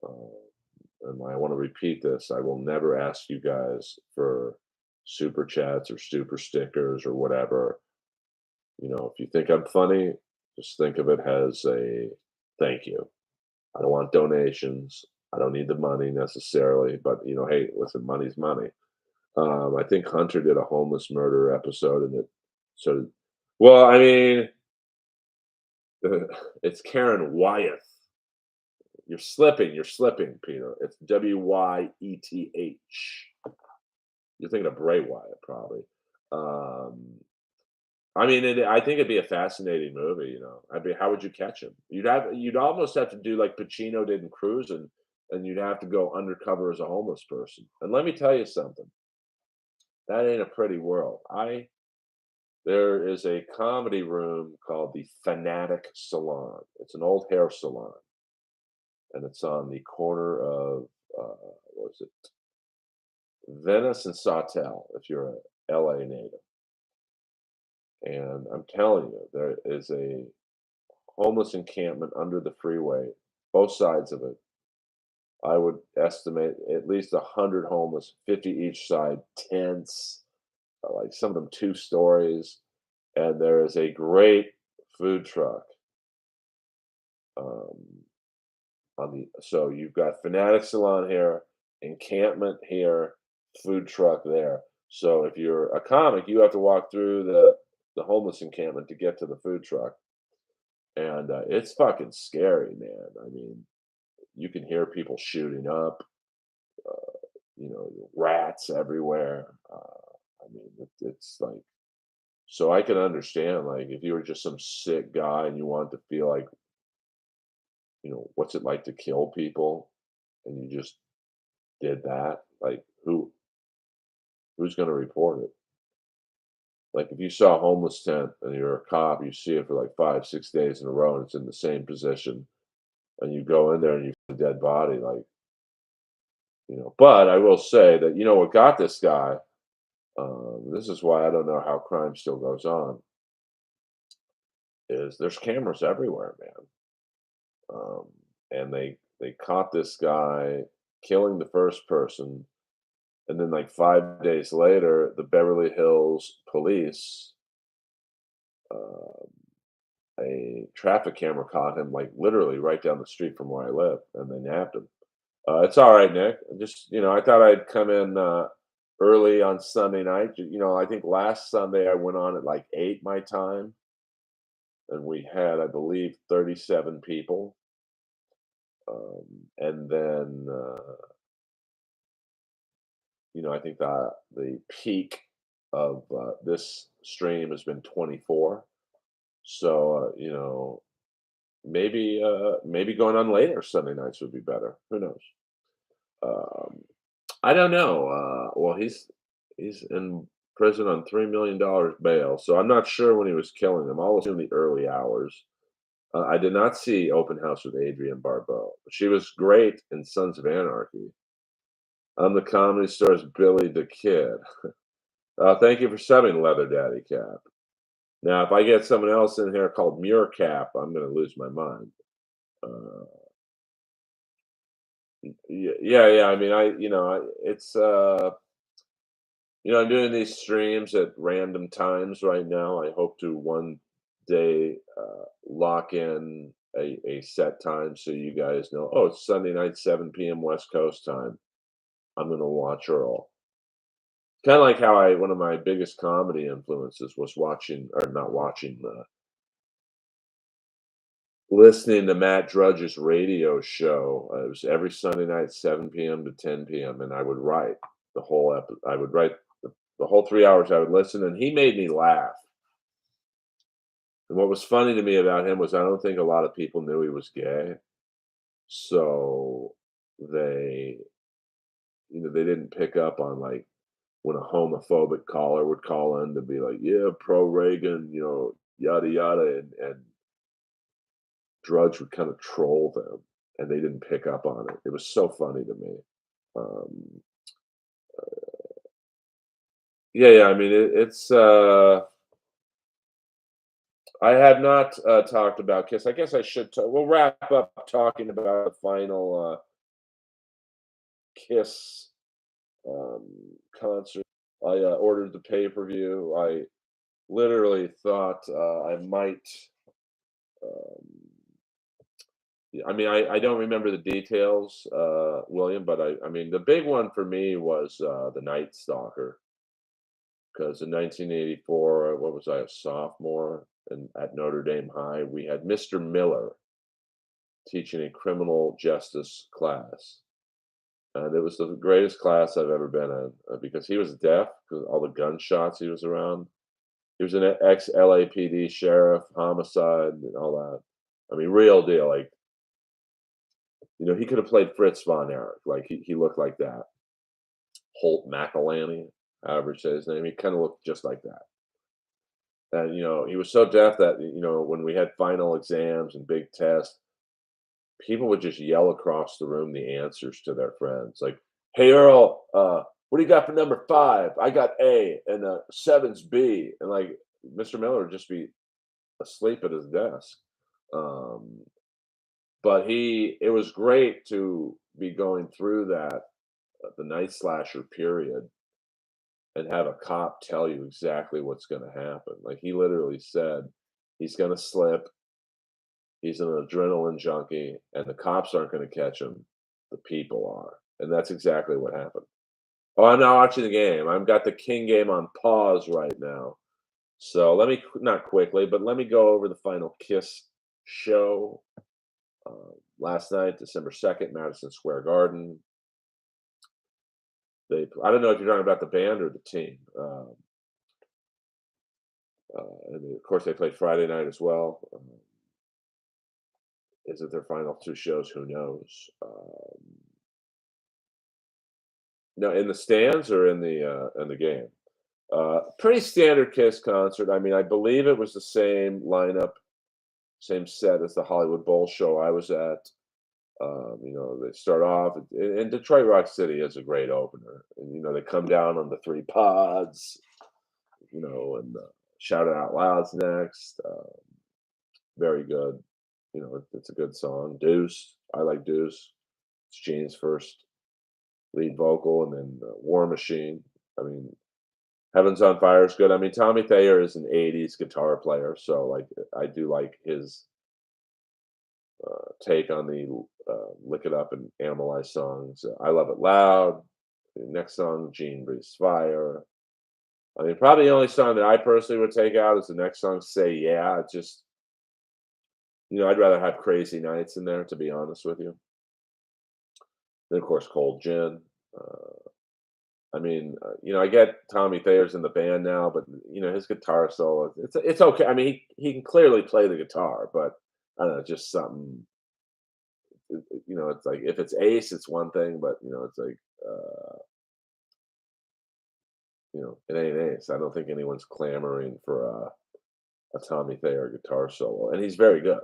and I want to repeat this: I will never ask you guys for super chats or super stickers or whatever. If you think I'm funny, just think of it as a thank you. I don't want donations. I don't need the money necessarily, but hey, listen, money's money. I think Hunter did a homeless murder episode, and it sort of, well, I mean, it's Karen Wyeth. You're slipping, Peter. It's Wyeth. You're thinking of Bray Wyatt, probably. Um, I mean, I think it'd be a fascinating movie. How would you catch him? You'd almost have to do like Pacino did in Cruise, and you'd have to go undercover as a homeless person. And let me tell you something, that ain't a pretty world. There is a comedy room called the Fanatic Salon. It's an old hair salon, and it's on the corner of what is it, Venice and Sawtell. If you're a LA native, and I'm telling you, there is a homeless encampment under the freeway, both sides of it. I would estimate at least 100 homeless, 50 each side, tents, like some of them 2 stories, and there is a great food truck. Um, so you've got Fanatic Salon here, encampment here, food truck there. So if you're a comic, you have to walk through the homeless encampment to get to the food truck, and it's fucking scary, man. I mean, you can hear people shooting up, rats everywhere. I mean, it's like, so I can understand, like, if you were just some sick guy and you wanted to feel like, what's it like to kill people, and you just did that, like, who's going to report it? Like, if you saw a homeless tent and you're a cop, you see it for like 5, 6 days in a row, and it's in the same position, and you go in there and you find a dead body, like, But I will say that what got this guy. This is why I don't know how crime still goes on. Is there's cameras everywhere, man. And they caught this guy killing the first person, and then like 5 days later, the Beverly Hills police, uh, a traffic camera caught him like literally right down the street from where I live, and they nabbed him. It's all right, Nick. Just I thought I'd come in early on Sunday night. I think last Sunday I went on at like 8 my time, and we had, I believe, 37 people. And then I think the peak of this stream has been 24. So maybe going on later Sunday nights would be better. Who knows? Um, I don't know. Well, he's in prison on $3 million bail, so I'm not sure when he was killing them. I'll assume the early hours. I did not see Open House with Adrienne Barbeau. She was great in Sons of Anarchy. I'm the Comedy Store's Billy the Kid. Thank you for subbing, Leather Daddy Cap. Now, if I get someone else in here called Muir Cap, I'm going to lose my mind. Uh, yeah, yeah. I mean, it's I'm doing these streams at random times right now. I hope to one day lock in a set time so you guys know, oh, it's Sunday night, 7 p.m. West Coast time. I'm going to watch Earl. Kind of like how one of my biggest comedy influences was watching, or not watching, listening to Matt Drudge's radio show. It was every Sunday night, 7 p.m. to 10 p.m., and I would write I would write the whole 3 hours. I would listen, and he made me laugh. And what was funny to me about him was I don't think a lot of people knew he was gay, so they, they didn't pick up on, like, when a homophobic caller would call in to be like, "Yeah, pro Reagan," yada yada, and Drudge would kind of troll them, and they didn't pick up on it. It was so funny to me. Um, yeah, yeah. I mean, it's. I have not talked about Kiss. I guess I should. We'll wrap up talking about the final Kiss um, concert. I ordered the pay per view. I literally thought I might. Um, yeah, I mean, I don't remember the details, William, but I mean, the big one for me was the Night Stalker, because in 1984, what was I, a sophomore, and at Notre Dame High, we had Mr. Miller teaching a criminal justice class, and it was the greatest class I've ever been in because he was deaf because all the gunshots he was around. He was an ex LAPD sheriff, homicide, and all that. I mean, real deal. Like, he could have played Fritz von Erich. Like, he looked like that. Holt McElhaney, however you say his name, he kind of looked just like that. And he was so deaf that when we had final exams and big tests, people would just yell across the room the answers to their friends, like, "Hey Earl, what do you got for number 5? I got A, and 7's B," and like Mr. Miller would just be asleep at his desk. Um, but it was great to be going through that the night slasher period and have a cop tell you exactly what's going to happen. Like, he literally said he's going to slip. He's an adrenaline junkie, and the cops aren't going to catch him. The people are, and that's exactly what happened. Oh, I'm not watching the game. I've got the King game on pause right now. So let me not quickly, but let me go over the final Kiss show last night, December 2nd, Madison Square Garden. I don't know if you're talking about the band or the team. And of course, they played Friday night as well. Is it their final 2 shows? Who knows? No, in the stands or in the game? Pretty standard Kiss concert. I mean, I believe it was the same lineup, same set as the Hollywood Bowl show I was at. They start off in Detroit Rock City is a great opener, and they come down on the 3 pods, and Shout It Out Loud's next. Very good. It's a good song. Deuce, I like Deuce. It's Gene's first lead vocal, and then War Machine. I mean, Heaven's on Fire is good. I mean, Tommy Thayer is an '80s guitar player, so like I do like his take on the "Lick It Up" and Animalize songs. I Love It Loud. The next song, Gene Breathes Fire. I mean, probably the only song that I personally would take out is the next song, Say Yeah. It's just, I'd rather have Crazy Nights in there, to be honest with you. Then, of course, Cold Gin. I mean, I get Tommy Thayer's in the band now, but his guitar solo, it's okay. I mean, he can clearly play the guitar, but I don't know, just something. It's like if it's Ace, it's one thing, but it's like it ain't Ace. I don't think anyone's clamoring for a Tommy Thayer guitar solo, and he's very good.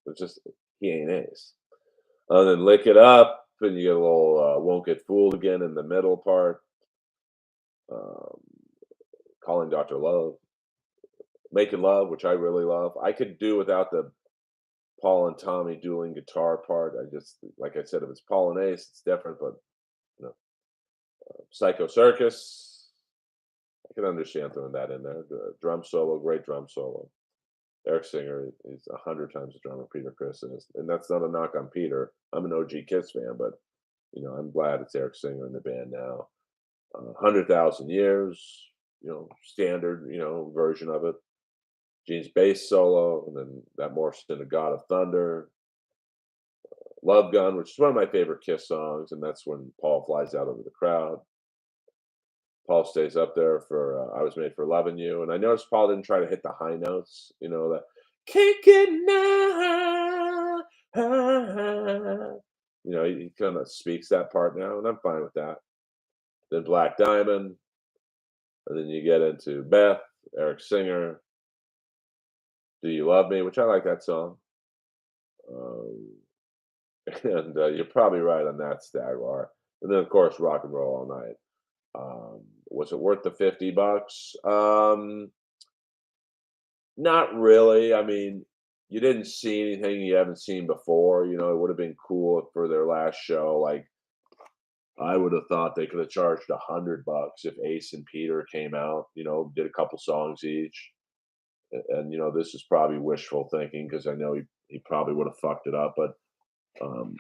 It's just he ain't Ace. Other than Lick It Up, and you get a little Won't Get Fooled Again in the middle part. Um, Calling Dr. Love, Making Love, which I really love. I could do without the Paul and Tommy dueling guitar part. I just, like I said, if it's Paul and Ace, it's different. But you know, Psycho Circus, I can understand throwing that in there. The drum solo, great drum solo. Eric Singer is 100 times the drummer Peter Criss is, and that's not a knock on Peter. I'm an OG Kiss fan, but I'm glad it's Eric Singer in the band now. 100,000 Years, standard, version of it. Gene's bass solo, and then that morphs into God of Thunder, Love Gun, which is one of my favorite Kiss songs, and that's when Paul flies out over the crowd. Paul stays up there for I Was Made for Loving You. And I noticed Paul didn't try to hit the high notes, that can't get now. He kind of speaks that part now, and I'm fine with that. Then Black Diamond, and then you get into Beth, Eric Singer, Do You Love Me, which I like that song. Um, and you're probably right on that, Stagwar. And then, of course, Rock and Roll All Night. Was it worth the $50? Not really. I mean, you didn't see anything you haven't seen before. It would have been cool for their last show. Like, I would have thought they could have charged $100 if Ace and Peter came out, did a couple songs each. And this is probably wishful thinking because I know he probably would have fucked it up, but um,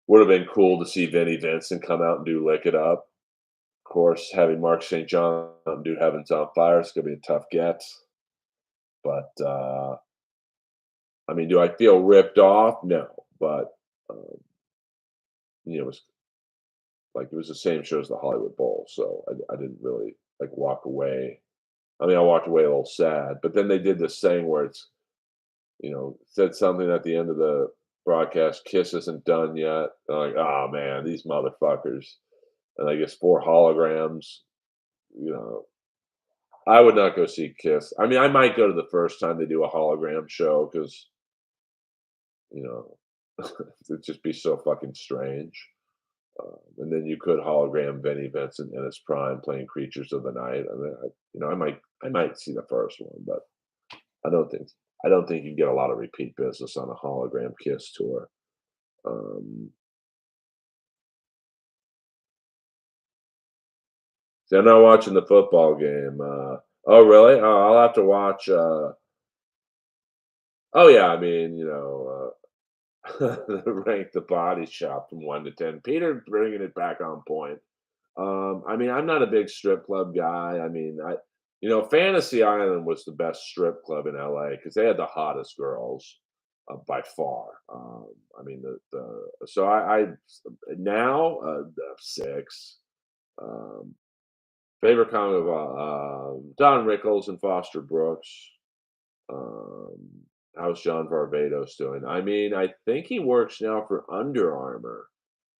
would have been cool to see Vinnie Vincent come out and do Lick It Up. Of course, having Mark St. John do Heaven's on Fire is going to be a tough get. But I mean, do I feel ripped off? No, but um, it was like it was the same show as the Hollywood Bowl, so I didn't really like walk away. I mean, I walked away a little sad, but then they did this thing where it's said something at the end of the broadcast. Kiss isn't done yet. I'm like, oh man, these motherfuckers. And I guess 4 holograms. You know, I would not go see Kiss. I mean, I might go to the first time they do a hologram show because you know it'd just be so fucking strange. And then you could hologram Benny Vincent in his prime playing Creatures of the Night. I mean, I might see the first one, but I don't think I don't think you get a lot of repeat business on a hologram Kiss tour. Um, See, I'm not watching the football game. Oh, really? Oh, I'll have to watch. Oh, yeah. I mean, rank the body shop from 1 to 10. Peter bringing it back on point. I mean, I'm not a big strip club guy. I mean, Fantasy Island was the best strip club in LA because they had the hottest girls by far. I mean, the so I now 6. Um, Favorite comic of Don Rickles and Foster Brooks. Um, how's John Varvatos doing? I mean, I think he works now for Under Armour,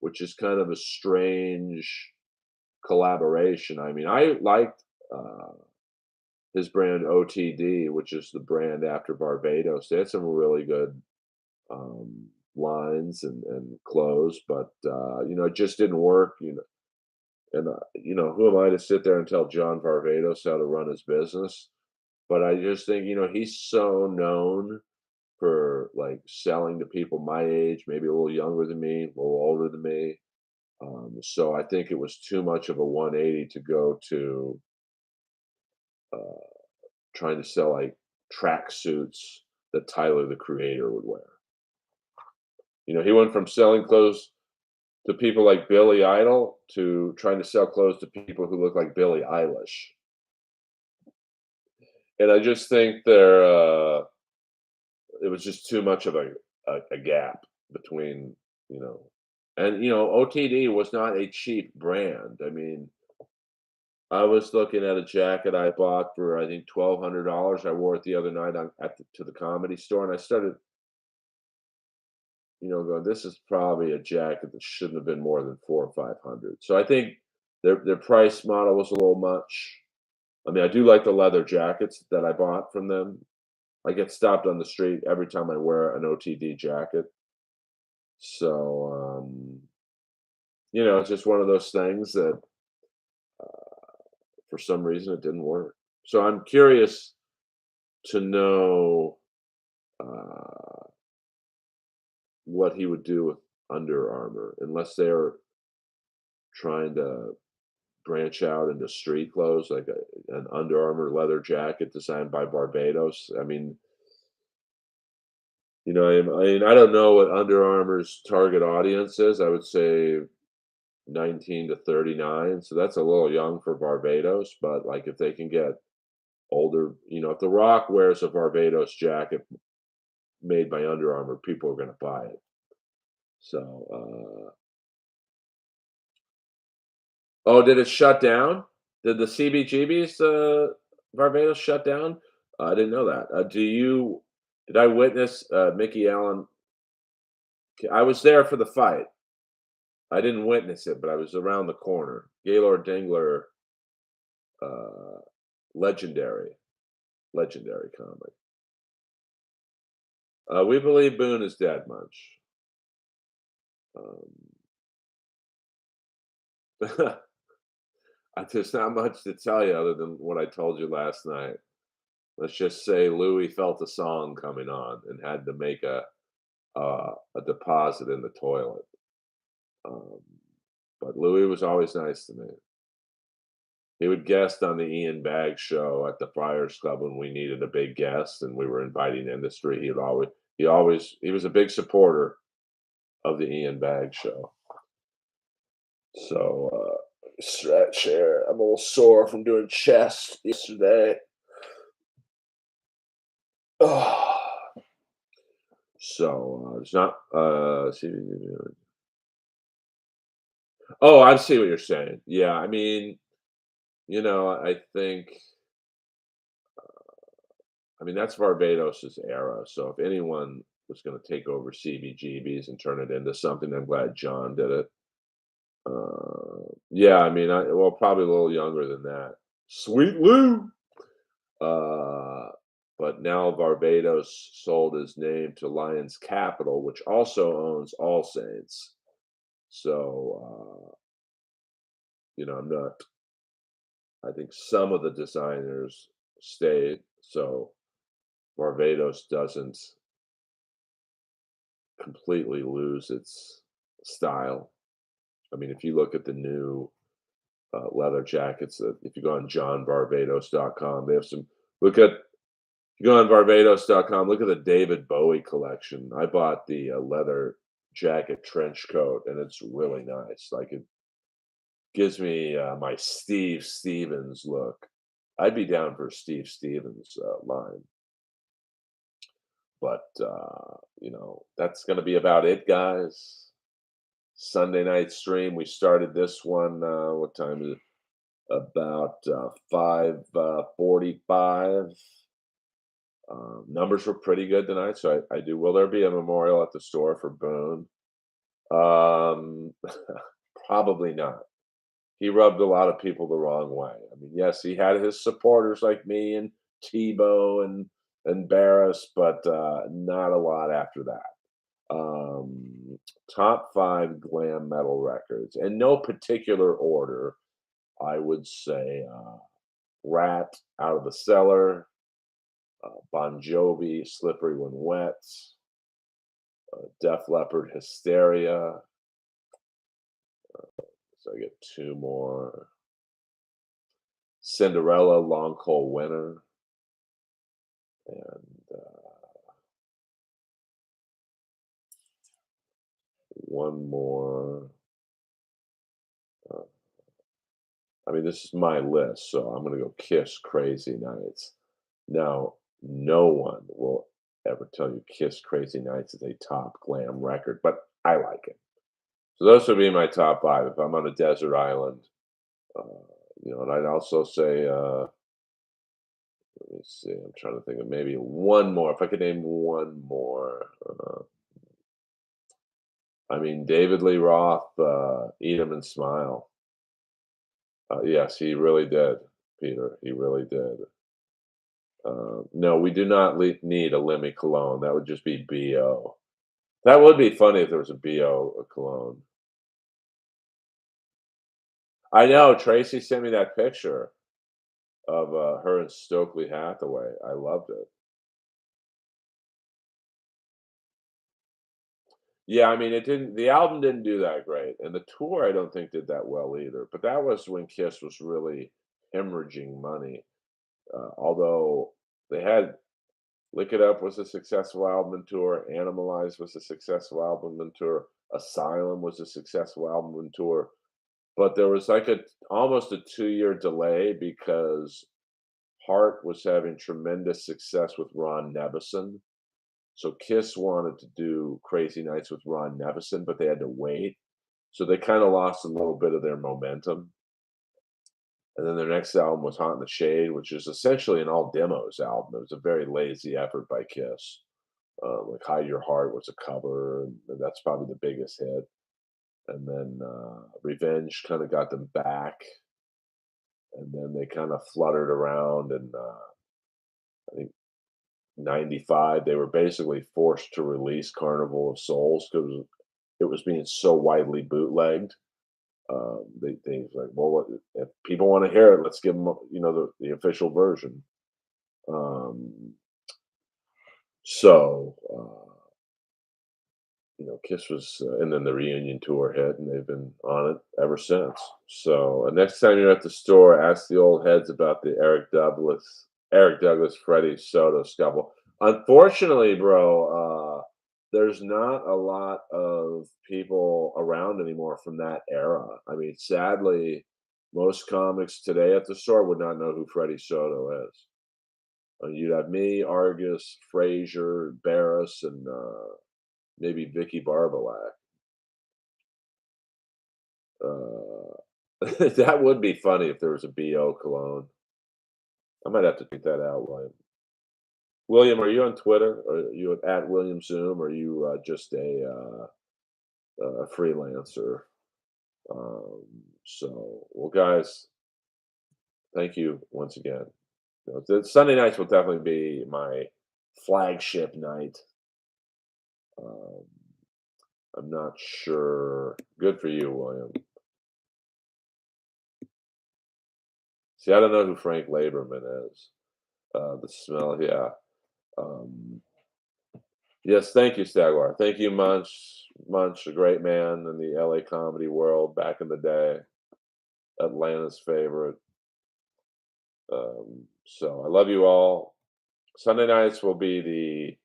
which is kind of a strange collaboration. I mean, I liked his brand OTD, which is the brand after Barbados. They had some really good lines and clothes, but it just didn't work. And who am I to sit there and tell John Varvatos how to run his business? But I just think he's so known for like selling to people my age, maybe a little younger than me, a little older than me. So I think it was too much of a 180 to go to uh, trying to sell like track suits that Tyler the Creator would wear. He went from selling clothes to people like Billy Idol to trying to sell clothes to people who look like Billie Eilish. And I just think it was just too much of a gap between, you know, and OTD was not a cheap brand. I mean, I was looking at a jacket I bought for I think $1,200. I wore it the other night to the comedy store, and I started, going, this is probably a jacket that shouldn't have been more than 4 or 500. So I think their price model was a little much. I mean, I do like the leather jackets that I bought from them. I get stopped on the street every time I wear an OTD jacket. So, it's just one of those things that for some reason it didn't work. So I'm curious to know uh, what he would do with Under Armour, unless they're trying to branch out into street clothes, like an Under Armour leather jacket designed by Barbados. I mean, I mean, I don't know what Under Armour's target audience is. I would say 19 to 39. So that's a little young for Barbados, but like if they can get older, if The Rock wears a Barbados jacket made by Under Armour, people are gonna buy it. So, oh, did it shut down? Did the CBGB's, Barbados shut down? I didn't know that. Did I witness, Mickey Allen I was there for the fight. I didn't witness it, but I was around the corner. Gaylord Dingler, uh, legendary, legendary comic. We believe Boone is dead, Munch. Um, there's not much to tell you other than what I told you last night. Let's just say Louis felt a song coming on and had to make a deposit in the toilet. Um, but Louis was always nice to me. He would guest on the Ian Baggs show at the Friars Club when we needed a big guest and we were inviting industry. He was a big supporter of the Ian Baggs show. So stretch here. I'm a little sore from doing chest yesterday. So it's not oh, I see what you're saying. Yeah, I mean, I think that's Barbados's era. So if anyone was going to take over CBGBs and turn it into something, I'm glad John did it. Yeah, well, probably a little younger than that. Sweet Lou. Uh, but now Barbados sold his name to Lions Capital, which also owns All Saints. So, I'm not. I think some of the designers stayed, so Barbados doesn't completely lose its style. If you look at the new leather jackets, if you go on johnbarbados.com, they have some. Look at If you go on barbados.com, look at the David Bowie collection. I bought the leather jacket trench coat, and it's really nice. Like it gives me my Steve Stevens look. I'd be down for Steve Stevens line, but that's going to be about it, guys. Sunday night stream. We started this one. What time is it? About 5:45. Numbers were pretty good tonight, so I do. Will there be a memorial at the store for Boone? Um, Probably not. He rubbed a lot of people the wrong way. Yes, he had his supporters like me and Tebow and Barris, but not a lot after that. Top five glam metal records, in no particular order. I would say Rat, Out of the Cellar, Bon Jovi, Slippery When Wet, Def Leppard, Hysteria. So I get two more. Cinderella, Long Cold Winter, and one more. Uh, this is my list, so I'm going to go Kiss Crazy Nights. Now, no one will ever tell you Kiss Crazy Nights is a top glam record, but I like it. So those would be my top five if I'm on a desert island. Uh, and I'd also say, let me see, I'm trying to think of maybe one more. If I could name one more, David Lee Roth, Eat 'Em and Smile. Yes, he really did, Peter. He really did. No, we do not need a Lemmy cologne. That would just be BO. That would be funny if there was a BO cologne. I know. Tracy sent me that picture of her and Stokely Hathaway. I loved it. Yeah, it didn't. The album didn't do that great, and the tour I don't think did that well either. But that was when Kiss was really hemorrhaging money. Although they had Lick It Up was a successful album and tour, Animalize was a successful album and tour, Asylum was a successful album and tour, but there was like almost a 2-year delay because Heart was having tremendous success with Ron Nevison. So Kiss wanted to do Crazy Nights with Ron Nevison, but they had to wait. So they kind of lost a little bit of their momentum. And then their next album was Hot in the Shade, which is essentially an all demos album. It was a very lazy effort by Kiss. Like Hide Your Heart was a cover, and that's probably the biggest hit. And then Revenge kind of got them back, and then they kind of fluttered around. And I think '95 they were basically forced to release Carnival of Souls because it was being so widely bootlegged. They was like, well, if people want to hear it, let's give them, the official version. Um, so Kiss was, and then the reunion tour hit, and they've been on it ever since. So next time you're at the store, ask the old heads about the Eric Douglas, Freddie Soto scuffle. Unfortunately, bro, there's not a lot of people around anymore from that era. I mean, sadly, most comics today at the store would not know who Freddie Soto is. You'd have me, Argus, Frazier, Barris, and maybe Vicky Barbalack. Uh, that would be funny if there was a BO cologne. I might have to tweet that out, William. William, are you on Twitter? Or are you at William Zoom? Or are you just a freelancer? Um, well, guys, thank you once again. The Sunday nights will definitely be my flagship night. Um, I'm not sure. Good for you, William. See, I don't know who Frank Laberman is. The smell, yeah. Um, yes, thank you, Stagwar. Thank you, Munch. Munch, a great man in the LA comedy world back in the day. Atlanta's favorite. So I love you all. Sunday nights will be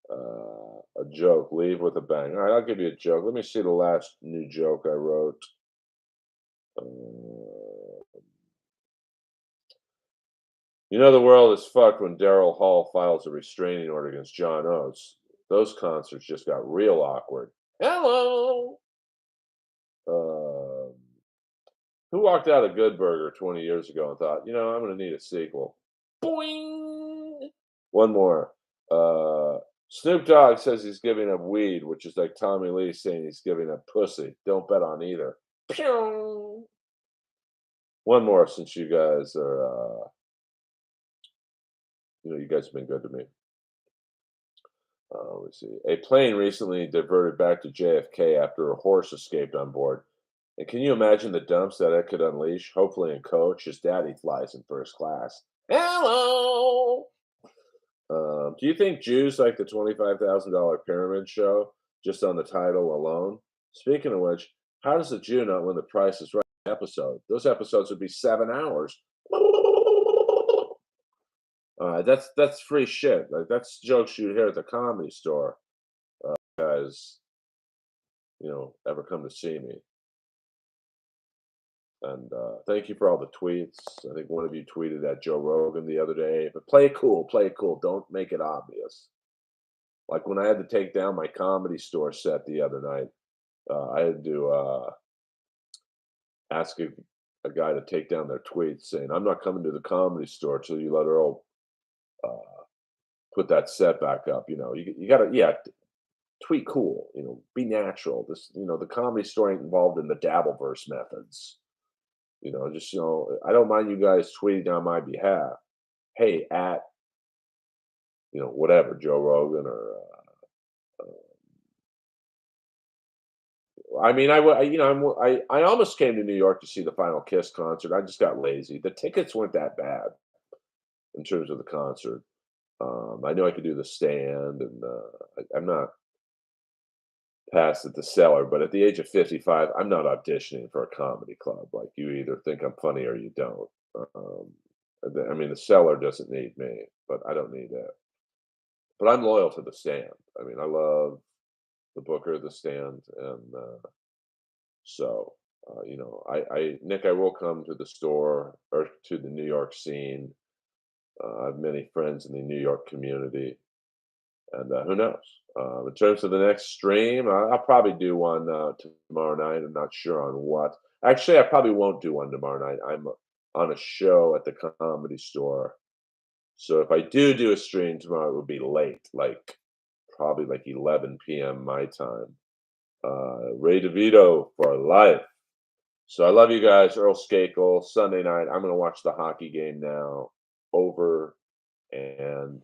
a joke. Leave with a bang. All right, I'll give you a joke. Let me see the last new joke I wrote. Uh, the world is fucked when Daryl Hall files a restraining order against John Oates. Those concerts just got real awkward. Hello. Um, who walked out of Good Burger 20 years ago and thought, I'm going to need a sequel? Boing. One more. Snoop Dogg says he's giving up weed, which is like Tommy Lee saying he's giving up pussy. Don't bet on either. Pew! One more, since you guys are, you guys have been good to me. Let's see. A plane recently diverted back to JFK after a horse escaped on board. And can you imagine the dumps that it could unleash? Hopefully in coach, his daddy flies in first class. Hello. Do you think Jews like the $25,000 pyramid show just on the title alone? Speaking of which, how does a Jew not win the Price is Right episode? Those episodes would be 7 hours. That's free shit. Like that's jokes you hear at the Comedy Store. Guys, ever come to see me? And thank you for all the tweets. I think one of you tweeted at Joe Rogan the other day. But play it cool, play it cool. Don't make it obvious. Like when I had to take down my Comedy Store set the other night, I had to ask a guy to take down their tweets saying, "I'm not coming to the Comedy Store till you let Earl put that set back up." You got to, yeah, tweet cool. Be natural. The Comedy Store ain't involved in the Dabbleverse methods. I don't mind you guys tweeting on my behalf. Hey, at whatever, Joe Rogan or I mean, I almost came to New York to see the Final Kiss concert. I just got lazy. The tickets weren't that bad in terms of the concert. I knew I could do the stand, and I'm not past at the cellar, but at the age of 55, I'm not auditioning for a comedy club. Like you either think I'm funny or you don't. Um, I mean, the cellar doesn't need me, but I don't need it. But I'm loyal to the stand. I mean, I love the Booker of the stand, and so Nick, I will come to the store or to the New York scene I have many friends in the New York community, and who knows? In terms of the next stream, I'll probably do one tomorrow night. I'm not sure on what. Actually, I probably won't do one tomorrow night. I'm on a show at the Comedy Store, so if I do a stream tomorrow, it would be late, like probably like 11 p.m. my time. Ray DeVito for life. So I love you guys. Earl Skakel, Sunday night. I'm going to watch the hockey game now. Over and